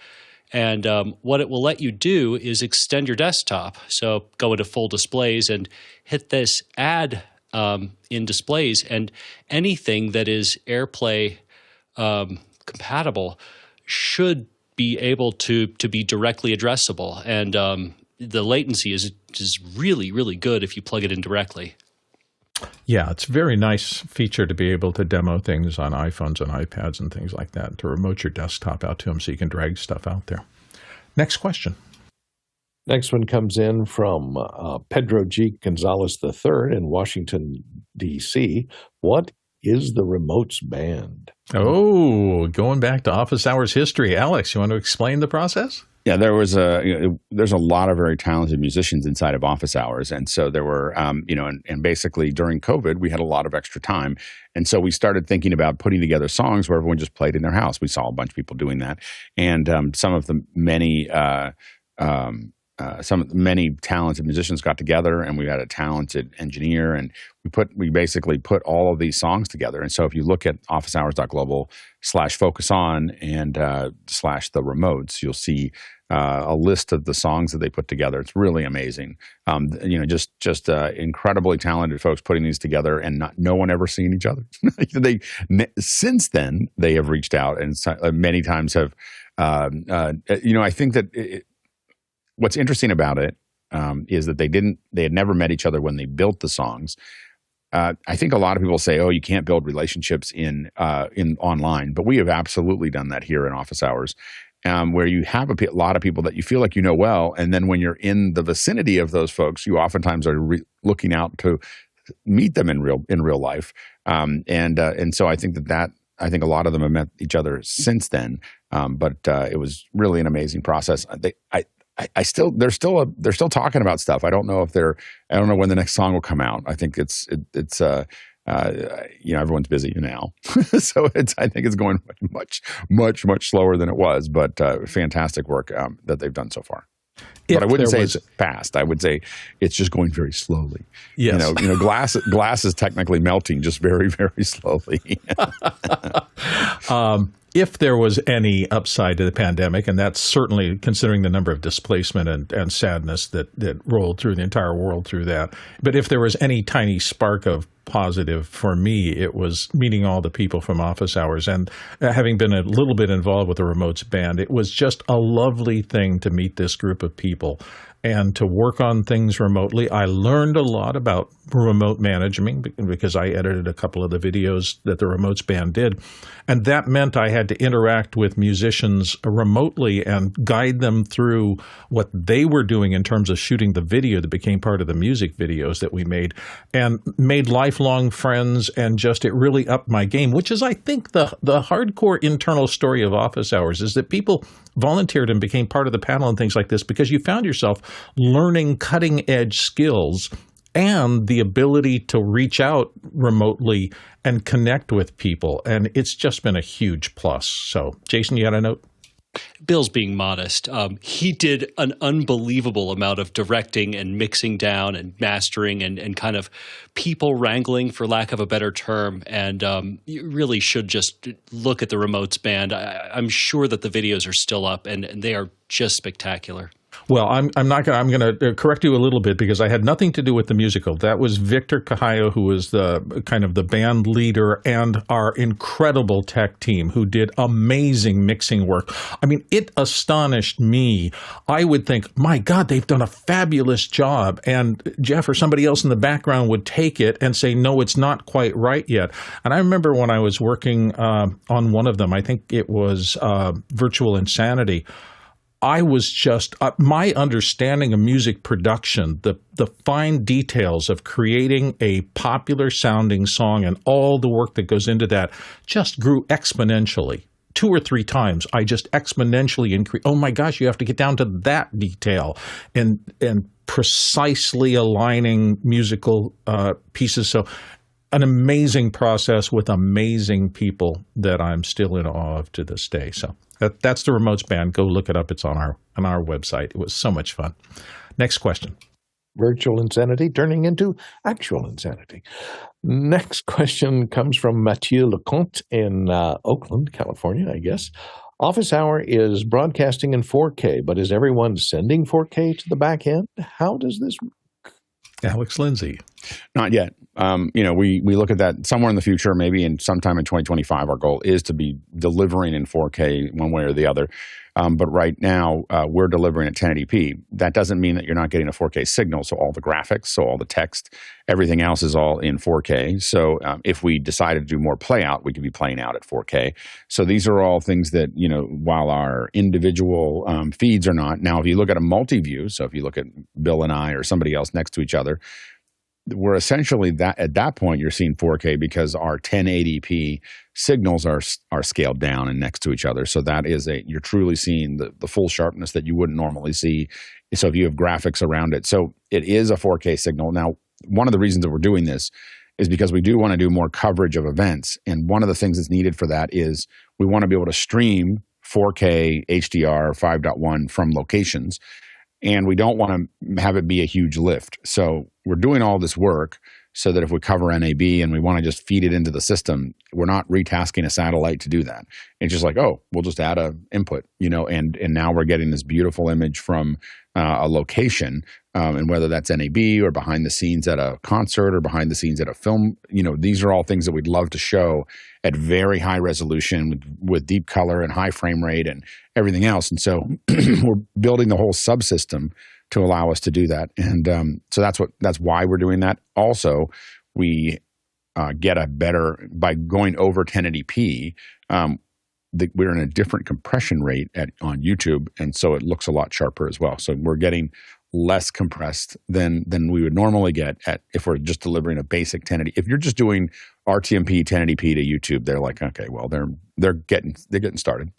And what it will let you do is extend your desktop. So go into full displays and hit this add in displays, and anything that is AirPlay compatible should be able to be directly addressable. And the latency is really, really good if you plug it in directly. Yeah, it's a very nice feature to be able to demo things on iPhones and iPads and things like that, to remote your desktop out to them so you can drag stuff out there. Next question. Next one comes in from Pedro G. Gonzalez III in Washington, D.C. What is the remotes band? Oh, going back to office hours history. Alex, you want to explain the process? Yeah, there's a lot of very talented musicians inside of office hours. And so there were, and basically during COVID, we had a lot of extra time. And so we started thinking about putting together songs where everyone just played in their house. We saw a bunch of people doing that. And some of the many many talented musicians got together, and we had a talented engineer, and we basically put all of these songs together. And so if you look at officehours.global/focus on and / the remotes, you'll see a list of the songs that they put together. It's really amazing. Just incredibly talented folks putting these together, and no one ever seen each other. Since then, they have reached out and many times have. I think that what's interesting about it is that they had never met each other when they built the songs. I think a lot of people say, "Oh, you can't build relationships in online," but we have absolutely done that here in Office Hours. Where you have a lot of people that you feel like you know well, and then when you're in the vicinity of those folks, you oftentimes are looking out to meet them in real life. And so I think I think a lot of them have met each other since then. But it was really an amazing process. They're still talking about stuff. I don't know when the next song will come out. I think it's everyone's busy now. So I think it's going much slower than it was, but fantastic work that they've done so far. But I wouldn't say it's fast. I would say it's just going very slowly. Yes. Glass is technically melting just very, very slowly. If there was any upside to the pandemic, and that's certainly considering the number of displacement and sadness that rolled through the entire world through that, but if there was any tiny spark of positive for me, it was meeting all the people from Office Hours and having been a little bit involved with the remotes band. It was just a lovely thing to meet this group of people and to work on things remotely. I learned a lot about remote management because I edited a couple of the videos that the remotes band did. And that meant I had to interact with musicians remotely and guide them through what they were doing in terms of shooting the video that became part of the music videos that we made, and made lifelong friends, and just it really upped my game, which is, I think, the hardcore internal story of Office Hours is that people volunteered and became part of the panel and things like this because you found yourself learning cutting-edge skills and the ability to reach out remotely and connect with people. And it's just been a huge plus. So, Jason, you had a note? Bill's being modest. He did an unbelievable amount of directing and mixing down and mastering and kind of people wrangling, for lack of a better term. And you really should just look at the remotes band. I'm sure that the videos are still up, and they are just spectacular. Well, I'm going to correct you a little bit because I had nothing to do with the musical. That was Victor Cajallo, who was the kind of the band leader, and our incredible tech team who did amazing mixing work. I mean, it astonished me. I would think, my God, they've done a fabulous job. And Jeff or somebody else in the background would take it and say, no, it's not quite right yet. And I remember when I was working on one of them, I think it was Virtual Insanity, I was just, my understanding of music production, the fine details of creating a popular sounding song and all the work that goes into that just grew exponentially. 2 or 3 times, I just exponentially increased. Oh my gosh, you have to get down to that detail and precisely aligning musical pieces. So an amazing process with amazing people that I'm still in awe of to this day. So that's the remotes band. Go look it up. It's on our website. It was so much fun. Next question. Virtual insanity turning into actual insanity. Next question comes from Mathieu Lecomte in Oakland, California, I guess. Office Hour is broadcasting in 4K, but is everyone sending 4K to the back end? How does this work? Alex Lindsay. Not yet. We look at that somewhere in the future, maybe sometime in 2025. Our goal is to be delivering in 4K one way or the other. But right now, we're delivering at 1080p. That doesn't mean that you're not getting a 4K signal. So all the graphics, so all the text, everything else is all in 4K. So if we decided to do more play out, we could be playing out at 4K. So these are all things that, while our individual feeds are not. Now, if you look at a multi-view, so if you look at Bill and I or somebody else next to each other, we're essentially at that point you're seeing 4K because our 1080p signals are scaled down and next to each other. So that is you're truly seeing the full sharpness that you wouldn't normally see. So if you have graphics around it, so it is a 4K signal. Now, one of the reasons that we're doing this is because we do want to do more coverage of events, and one of the things that's needed for that is we want to be able to stream 4K HDR 5.1 from locations. and we don't want to have it be a huge lift. So we're doing all this work so that if we cover NAB and we want to just feed it into the system, we're not retasking a satellite to do that. It's just like, oh, we'll just add a input, and now we're getting this beautiful image from a location, and whether that's NAB or behind the scenes at a concert or behind the scenes at a film, these are all things that we'd love to show at very high resolution with deep color and high frame rate and everything else. And so we're building the whole subsystem to allow us to do that. And so that's why we're doing that. Also, we get a better, by going over 1080p, we're in a different compression rate on YouTube, and so it looks a lot sharper as well. So we're getting less compressed than we would normally get if we're just delivering a basic 1080. If you're just doing RTMP 1080p to YouTube, they're like, okay, well, they're getting started.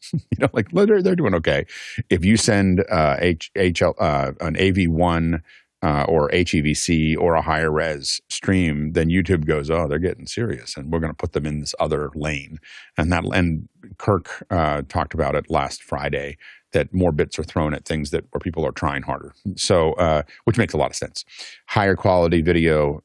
Like they're doing okay. If you send an AV1 or HEVC or a higher res stream, then YouTube goes, oh, they're getting serious, and we're going to put them in this other lane. And Kirk talked about it last Friday, that more bits are thrown at things where people are trying harder. So, which makes a lot of sense. Higher quality video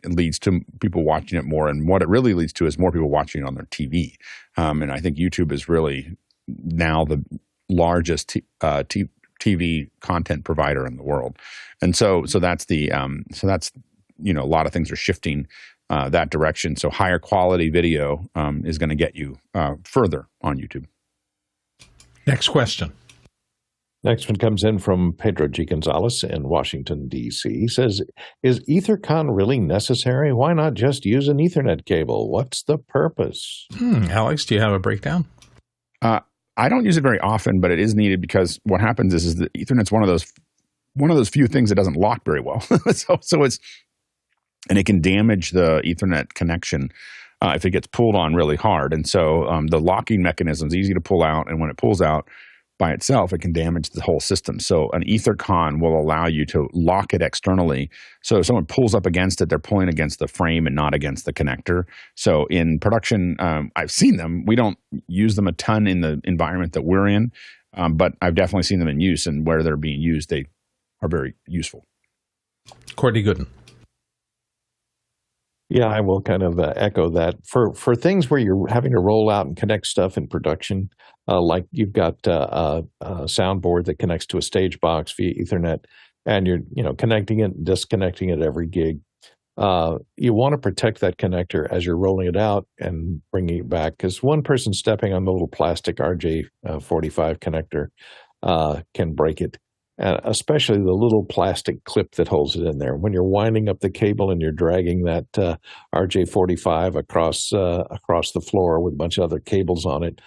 leads to people watching it more, and what it really leads to is more people watching it on their TV. And I think YouTube is really now the largest TV content provider in the world. And so that's a lot of things are shifting that direction. So higher quality video is going to get you further on YouTube. Next question. Next one comes in from Pedro G. Gonzalez in Washington, D.C. He says, is etherCON really necessary? Why not just use an Ethernet cable? What's the purpose? Alex, do you have a breakdown? I don't use it very often, but it is needed because what happens is that Ethernet's one of those few things that doesn't lock very well. And it can damage the Ethernet connection if it gets pulled on really hard. And so the locking mechanism is easy to pull out, and when it pulls out by itself, it can damage the whole system. So an etherCON will allow you to lock it externally. So if someone pulls up against it, they're pulling against the frame and not against the connector. So in production, I've seen them. We don't use them a ton in the environment that we're in, but I've definitely seen them in use, and where they're being used, they are very useful. Courtney Gooden. Yeah, I will kind of echo that. For things where you're having to roll out and connect stuff in production, like you've got a soundboard that connects to a stage box via Ethernet, and you're connecting it and disconnecting it every gig. You want to protect that connector as you're rolling it out and bringing it back, because one person stepping on the little plastic RJ45 connector can break it. Especially the little plastic clip that holds it in there. When you're winding up the cable and you're dragging that RJ45 across the floor with a bunch of other cables on it,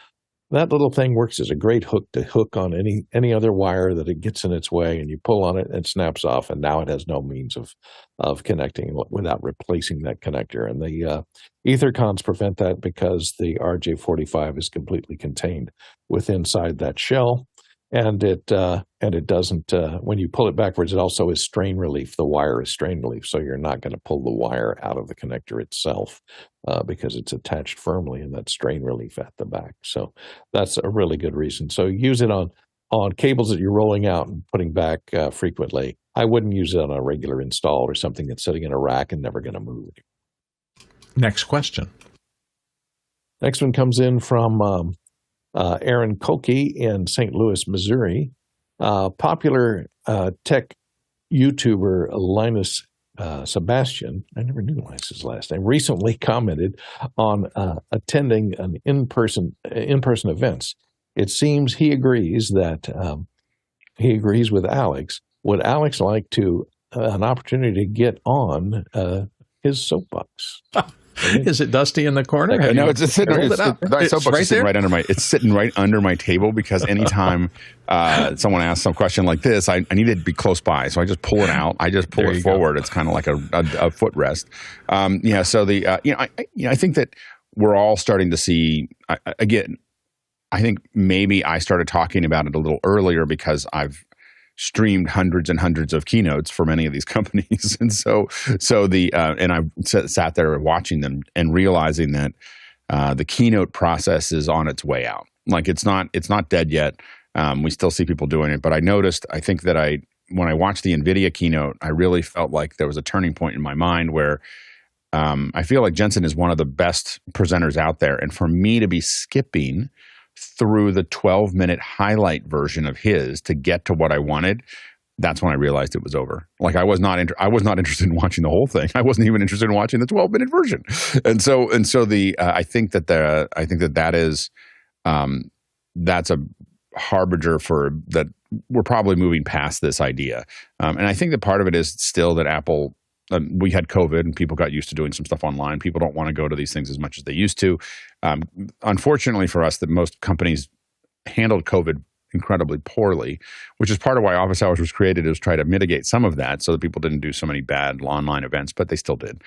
that little thing works as a great hook to hook on any other wire that it gets in its way, and you pull on it and it snaps off, and now it has no means of connecting without replacing that connector. And the etherCONs prevent that because the RJ45 is completely contained inside that shell. And it doesn't, when you pull it backwards, it also is strain relief. The wire is strain relief, so you're not going to pull the wire out of the connector itself because it's attached firmly in that strain relief at the back. So that's a really good reason. So use it on cables that you're rolling out and putting back frequently. I wouldn't use it on a regular install or something that's sitting in a rack and never going to move. Next question. Next one comes in from Aaron Kolke in St. Louis, Missouri. Popular tech YouTuber Linus Sebastian, I never knew Linus's last name, recently commented on attending an in-person events. It seems he agrees with Alex. Would Alex like an opportunity to get on his soapbox? Is it dusty in the corner? No, it's sitting right under my table, because anytime someone asks some question like this, I need it to be close by. So I just pull it out. I just pull it forward. It's kind of like a footrest. I think that we're all starting to see, again, I think maybe I started talking about it a little earlier because I've streamed hundreds and hundreds of keynotes for many of these companies, and and I sat there watching them and realizing that the keynote process is on its way out. Like it's not dead yet. We still see people doing it, but I noticed. I think that when I watched the NVIDIA keynote, I really felt like there was a turning point in my mind where I feel like Jensen is one of the best presenters out there. And for me to be skipping through the 12-minute highlight version of his to get to what I wanted, that's when I realized it was over. Like I was not interested in watching the whole thing. I wasn't even interested in watching the 12-minute version. And so I think that is that's a harbinger for that we're probably moving past this idea. And I think that part of it is still that Apple, we had COVID and people got used to doing some stuff online. People don't want to go to these things as much as they used to. Unfortunately for us, that most companies handled COVID incredibly poorly, which is part of why Office Hours was created, is try to mitigate some of that so that people didn't do so many bad online events, but they still did.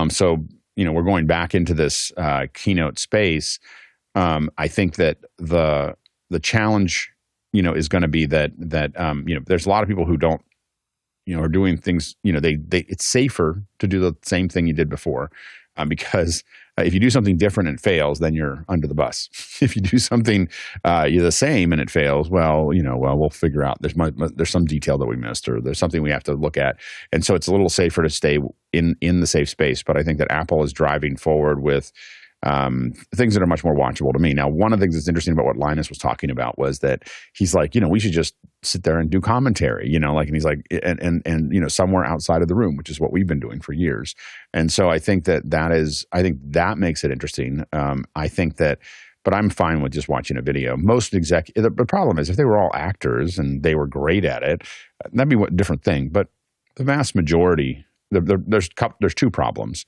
So, we're going back into this keynote space. I think that the challenge, is going to be that there's a lot of people who don't, are doing things, it's safer to do the same thing you did before because if you do something different and it fails, then you're under the bus. If you do something you're the same and it fails, we'll figure out there's some detail that we missed or there's something we have to look at. And so it's a little safer to stay in the safe space. But I think that Apple is driving forward with things that are much more watchable to me. Now, one of the things that's interesting about what Linus was talking about was that he's like, we should just sit there and do commentary, and he's like, and somewhere outside of the room, which is what we've been doing for years. And so I think that makes it interesting. But I'm fine with just watching a video. The problem is if they were all actors and they were great at it, that'd be a different thing. But the vast majority, there's two problems.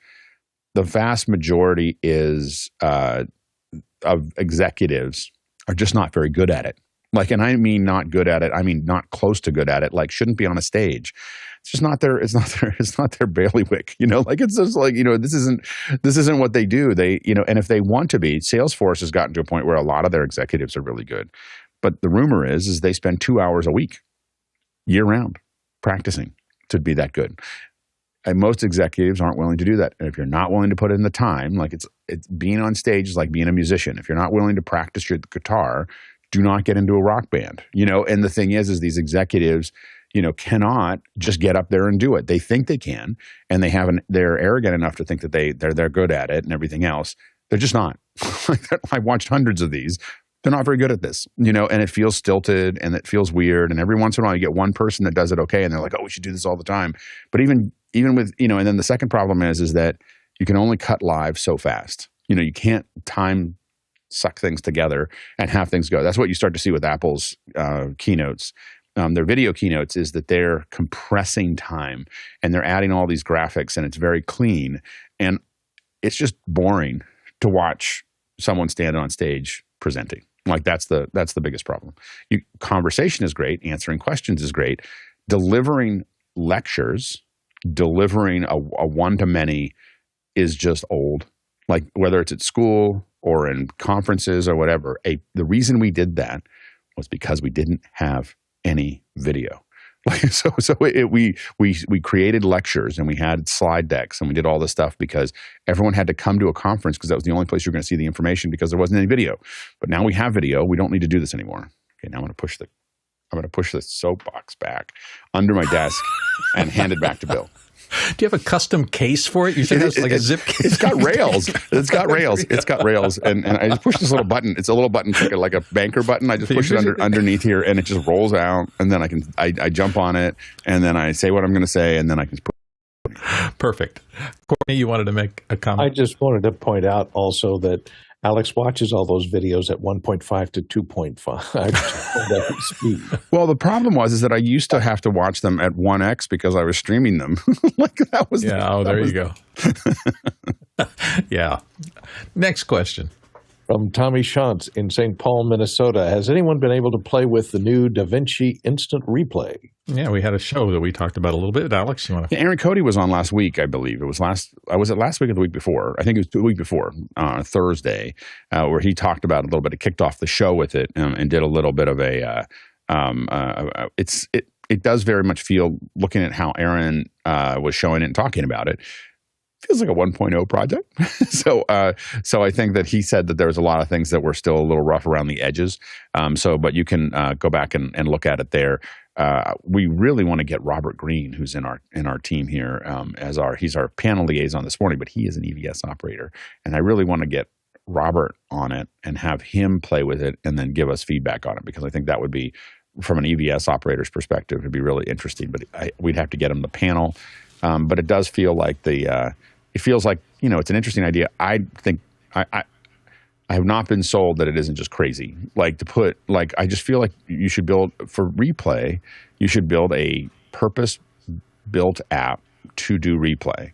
The vast majority of executives are just not very good at it. And I mean not good at it. I mean not close to good at it. Shouldn't be on a stage. It's just not their. It's not their bailiwick. It's just this isn't what they do. And if they want to be, Salesforce has gotten to a point where a lot of their executives are really good. But the rumor is they spend 2 hours a week, year round, practicing to be that good. And most executives aren't willing to do that. And if you're not willing to put in the time, it's being on stage is like being a musician. If you're not willing to practice your guitar, do not get into a rock band. And the thing is these executives, cannot just get up there and do it. They think they can, and they're arrogant enough to think that they're good at it and everything else. They're just not. I've watched hundreds of these. They're not very good at this, and it feels stilted and it feels weird. And every once in a while you get one person that does it okay, and they're like, oh, we should do this all the time. But even with, and then the second problem is that you can only cut live so fast. You can't time suck things together and have things go. That's what you start to see with Apple's keynotes. Their video keynotes is that they're compressing time and they're adding all these graphics and it's very clean. And it's just boring to watch someone stand on stage presenting. That's the biggest problem. Conversation is great. Answering questions is great. Delivering lectures, delivering a one-to-many is just old. Whether it's at school or in conferences or whatever, the reason we did that was because we didn't have any video. We created lectures and we had slide decks and we did all this stuff because everyone had to come to a conference because that was the only place you were going to see the information because there wasn't any video. But now we have video. We don't need to do this anymore. Okay, now I'm going to push the soapbox back under my desk and hand it back to Bill. Do you have a custom case for it? You said it's like a zip case. It's got rails. It's got rails. And I just push this little button. It's a little button, like a banker button. I just push it underneath here, and it just rolls out. And then I jump on it, and then I say what I'm going to say, and then I can. Perfect. Courtney, you wanted to make a comment? I just wanted to point out also that Alex watches all those videos at 1.5 to 2.5 speed. Well, the problem was that I used to have to watch them at 1x because I was streaming them. There you go. Yeah. Next question. From Tommy Shantz in St. Paul, Minnesota. Has anyone been able to play with the new DaVinci Instant Replay? Yeah, we had a show that we talked about a little bit. Alex, you want to? Yeah, Aaron Cody was on last week, I believe. Was it last week or the week before? I think it was the week before, Thursday, where he talked about it a little bit. It kicked off the show with it and did a little bit of it does very much feel, looking at how Aaron was showing it and talking about it, feels like a 1.0 project. So I think that he said that there was a lot of things that were still a little rough around the edges. But you can go back and look at it there. we really want to get Robert Green, who's in our team here, he's our panel liaison this morning, but he is an EVS operator, and I really want to get Robert on it and have him play with it and then give us feedback on it, because I think that would be, from an EVS operator's perspective, it'd be really interesting. But we'd have to get him the panel. But it does feel like it feels like, it's an interesting idea. I think I have not been sold that it isn't just crazy. Like I just feel like you should build, for replay, you should build a purpose-built app to do replay.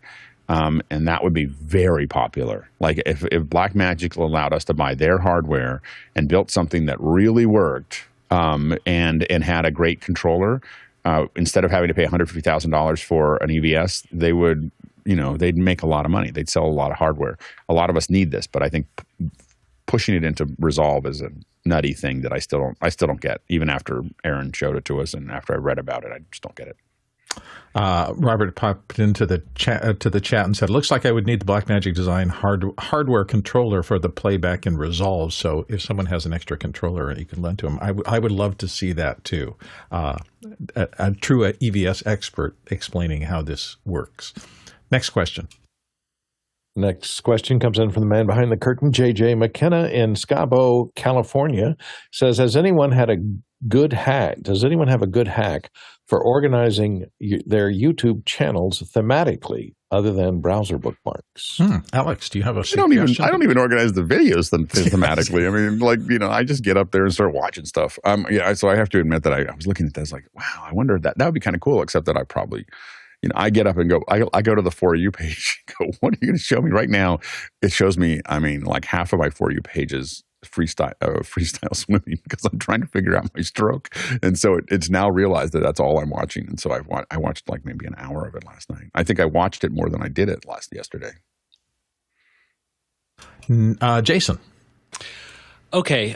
And that would be very popular. Like if Blackmagic allowed us to buy their hardware and built something that really worked, and had a great controller, instead of having to pay $150,000 for an EVS, they would, they'd make a lot of money. They'd sell a lot of hardware. A lot of us need this, but I think pushing it into Resolve is a nutty thing that I still don't get, even after Aaron showed it to us and after I read about it. I just don't get it. Robert popped into the chat and said, "Looks like I would need the Blackmagic Design hardware controller for the playback in Resolve. So if someone has an extra controller you can lend to them, I would love to see that too. A true EVS expert explaining how this works." Next question. Next question comes in from the man behind the curtain, JJ McKenna in Scabo, California. Says, Does anyone have a good hack for organizing their YouTube channels thematically other than browser bookmarks? Alex, do you have a suggestion? I don't even organize the videos thematically. I mean, I just get up there and start watching stuff. So I have to admit that I was looking at that. I was like, wow, I wonder that would be kind of cool, except that I probably, I get up and go, I go to the For You page, go, what are you going to show me right now? It shows me, like half of my For You pages freestyle swimming, because I'm trying to figure out my stroke, and so it's now realized that that's all I'm watching. And so I watched like maybe an hour of it last night. I think I watched it more than I did it yesterday. Jason. Okay.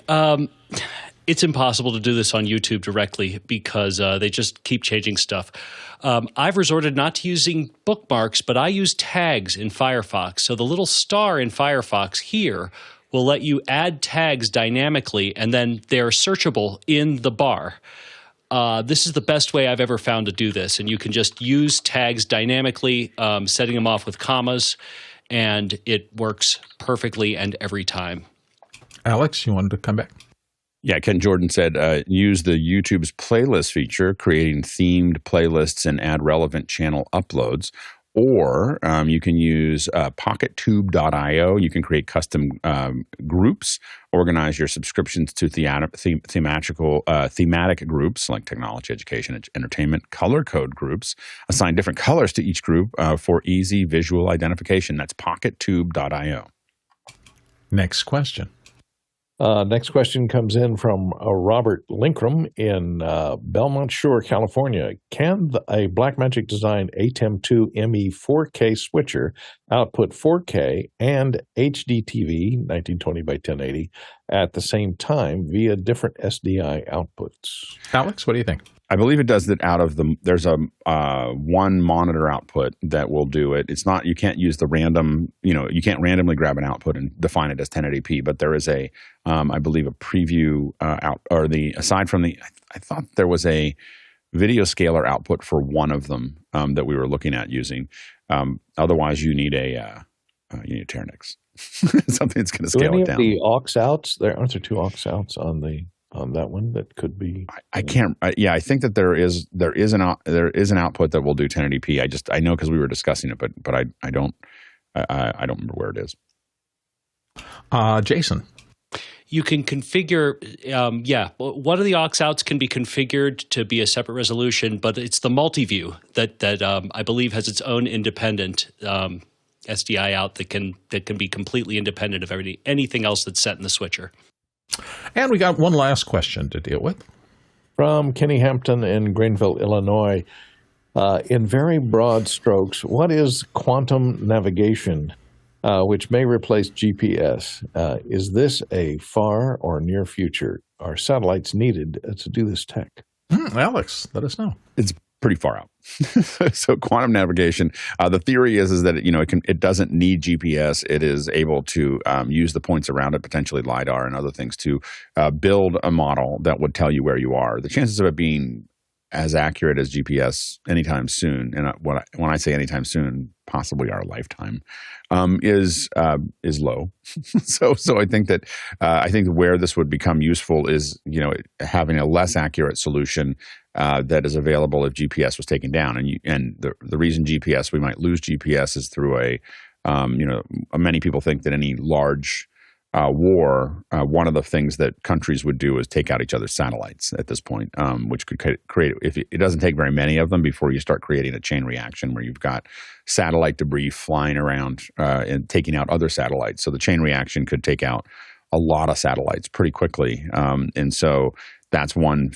It's impossible to do this on YouTube directly because they just keep changing stuff. I've resorted not to using bookmarks, but I use tags in Firefox. So the little star in Firefox here will let you add tags dynamically, and then they're searchable in the bar. This is the best way I've ever found to do this, and you can just use tags dynamically, setting them off with commas, and it works perfectly and every time. Alex, you wanted to come back? Yeah, Ken Jordan said, use the YouTube's playlist feature, creating themed playlists and add relevant channel uploads. Or you can use PocketTube.io. You can create custom groups, organize your subscriptions to thematic groups like technology, education, entertainment, color code groups, assign different colors to each group for easy visual identification. That's PocketTube.io. Next question. Next question comes in from Robert Linkram in Belmont Shore, California. Can a Blackmagic Design ATEM 2 ME 4K switcher output 4K and HDTV 1920 by 1080 at the same time via different SDI outputs? Alex, what do you think? I believe it does it there's a one monitor output that will do it. It's not, you can't use the random, you can't randomly grab an output and define it as 1080p, but there is I believe a preview aside from I thought there was a video scaler output for one of them that we were looking at using. Otherwise you need a Teranex. Something that's going to scale it down. The aux outs, aren't there two aux outs on that one that could be? I think that there is an output that will do 1080p. I know because we were discussing it, but I don't remember where it is. Jason. You can configure, one of the aux outs can be configured to be a separate resolution, but it's the multi-view that I believe has its own independent SDI out that can be completely independent of anything else that's set in the switcher. And we got one last question to deal with. From Kenny Hampton in Greenville, Illinois. In very broad strokes, what is quantum navigation, which may replace GPS? Is this a far or near future? Are satellites needed to do this tech? Alex, let us know. It's pretty far out. So quantum navigation, the theory is that it doesn't need GPS. It is able to use the points around it, potentially LiDAR and other things, to build a model that would tell you where you are. The chances of it being as accurate as GPS anytime soon. And when I say anytime soon, possibly our lifetime, is low. So I think that where this would become useful is, having a less accurate solution that is available if GPS was taken down. And the reason we might lose GPS is through many people think that any large war, one of the things that countries would do is take out each other's satellites at this point, which could create, if it doesn't take very many of them before you start creating a chain reaction where you've got satellite debris flying around and taking out other satellites. So the chain reaction could take out a lot of satellites pretty quickly. And so that's one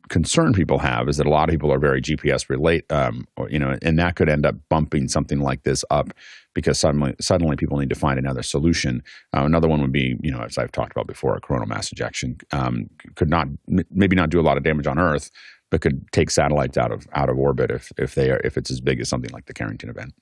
concern people have, is that a lot of people are very GPS and that could end up bumping something like this up because suddenly people need to find another solution. Another one would be, as I've talked about before, a coronal mass ejection could maybe not do a lot of damage on Earth, but could take satellites out of orbit if it's as big as something like the Carrington event.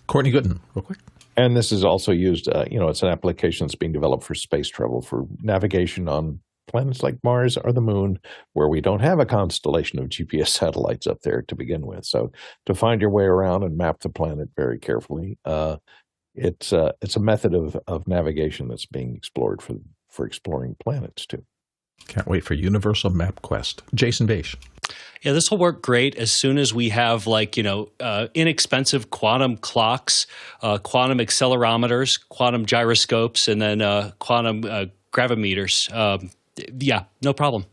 Courtney Gooden, real quick. And this is also used, it's an application that's being developed for space travel, for navigation on planets like Mars or the Moon, where we don't have a constellation of GPS satellites up there to begin with. So to find your way around and map the planet very carefully, it's a method of navigation that's being explored for exploring planets too. Can't wait for Universal Map Quest. Jason Beish. Yeah, this will work great as soon as we have inexpensive quantum clocks, quantum accelerometers, quantum gyroscopes, and then quantum gravimeters. Yeah, no problem.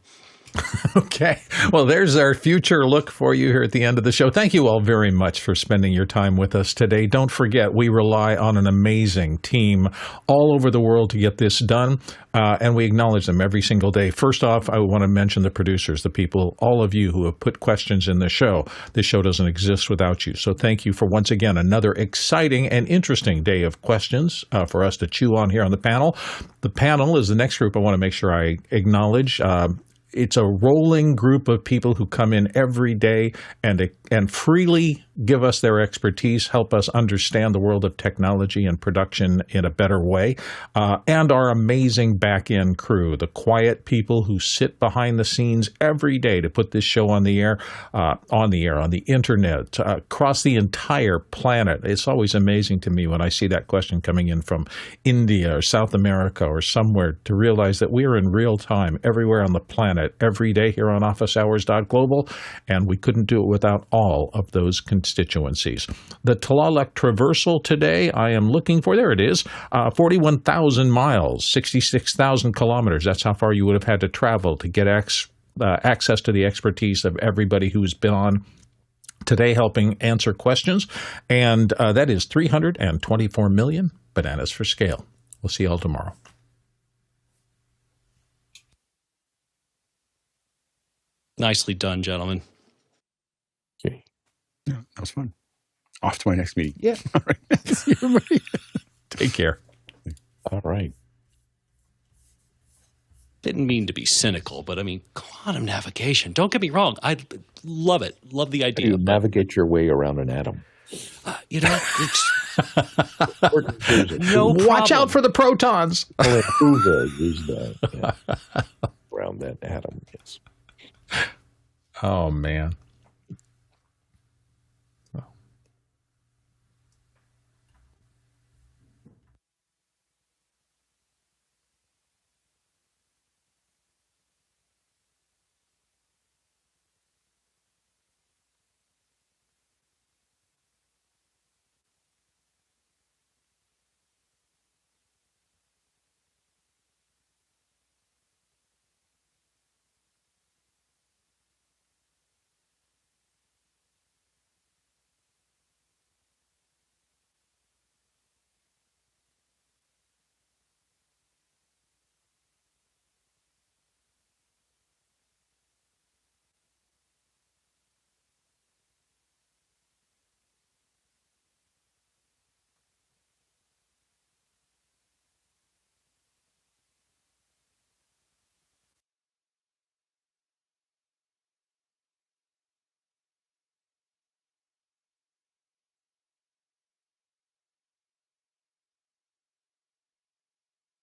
Okay. Well, there's our future look for you here at the end of the show. Thank you all very much for spending your time with us today. Don't forget, we rely on an amazing team all over the world to get this done, and we acknowledge them every single day. First off, I want to mention the producers, the people, all of you who have put questions in the show. This show doesn't exist without you. So thank you for, once again, another exciting and interesting day of questions for us to chew on here on the panel. The panel is the next group I want to make sure I acknowledge. It's a rolling group of people who come in every day and freely give us their expertise, help us understand the world of technology and production in a better way, and our amazing back-end crew, the quiet people who sit behind the scenes every day to put this show on the air, on the internet, across the entire planet. It's always amazing to me when I see that question coming in from India or South America or somewhere, to realize that we are in real time everywhere on the planet every day here on OfficeHours.global, and we couldn't do it without all of those constituencies. The Tláloc traversal today, I am looking for, there it is, 41,000 miles, 66,000 kilometers. That's how far you would have had to travel to get access to the expertise of everybody who's been on today helping answer questions. And that is 324 million bananas for scale. We'll see you all tomorrow. Nicely done, gentlemen. Okay. Yeah, that was fun. Off to my next meeting. Yeah. All right. See everybody. Take care. All right. Didn't mean to be cynical, but I mean, quantum navigation. Don't get me wrong. I love it. Love the idea. You navigate your way around an atom. It's no Watch out for the protons. Use that around that atom. Yes. Oh, man.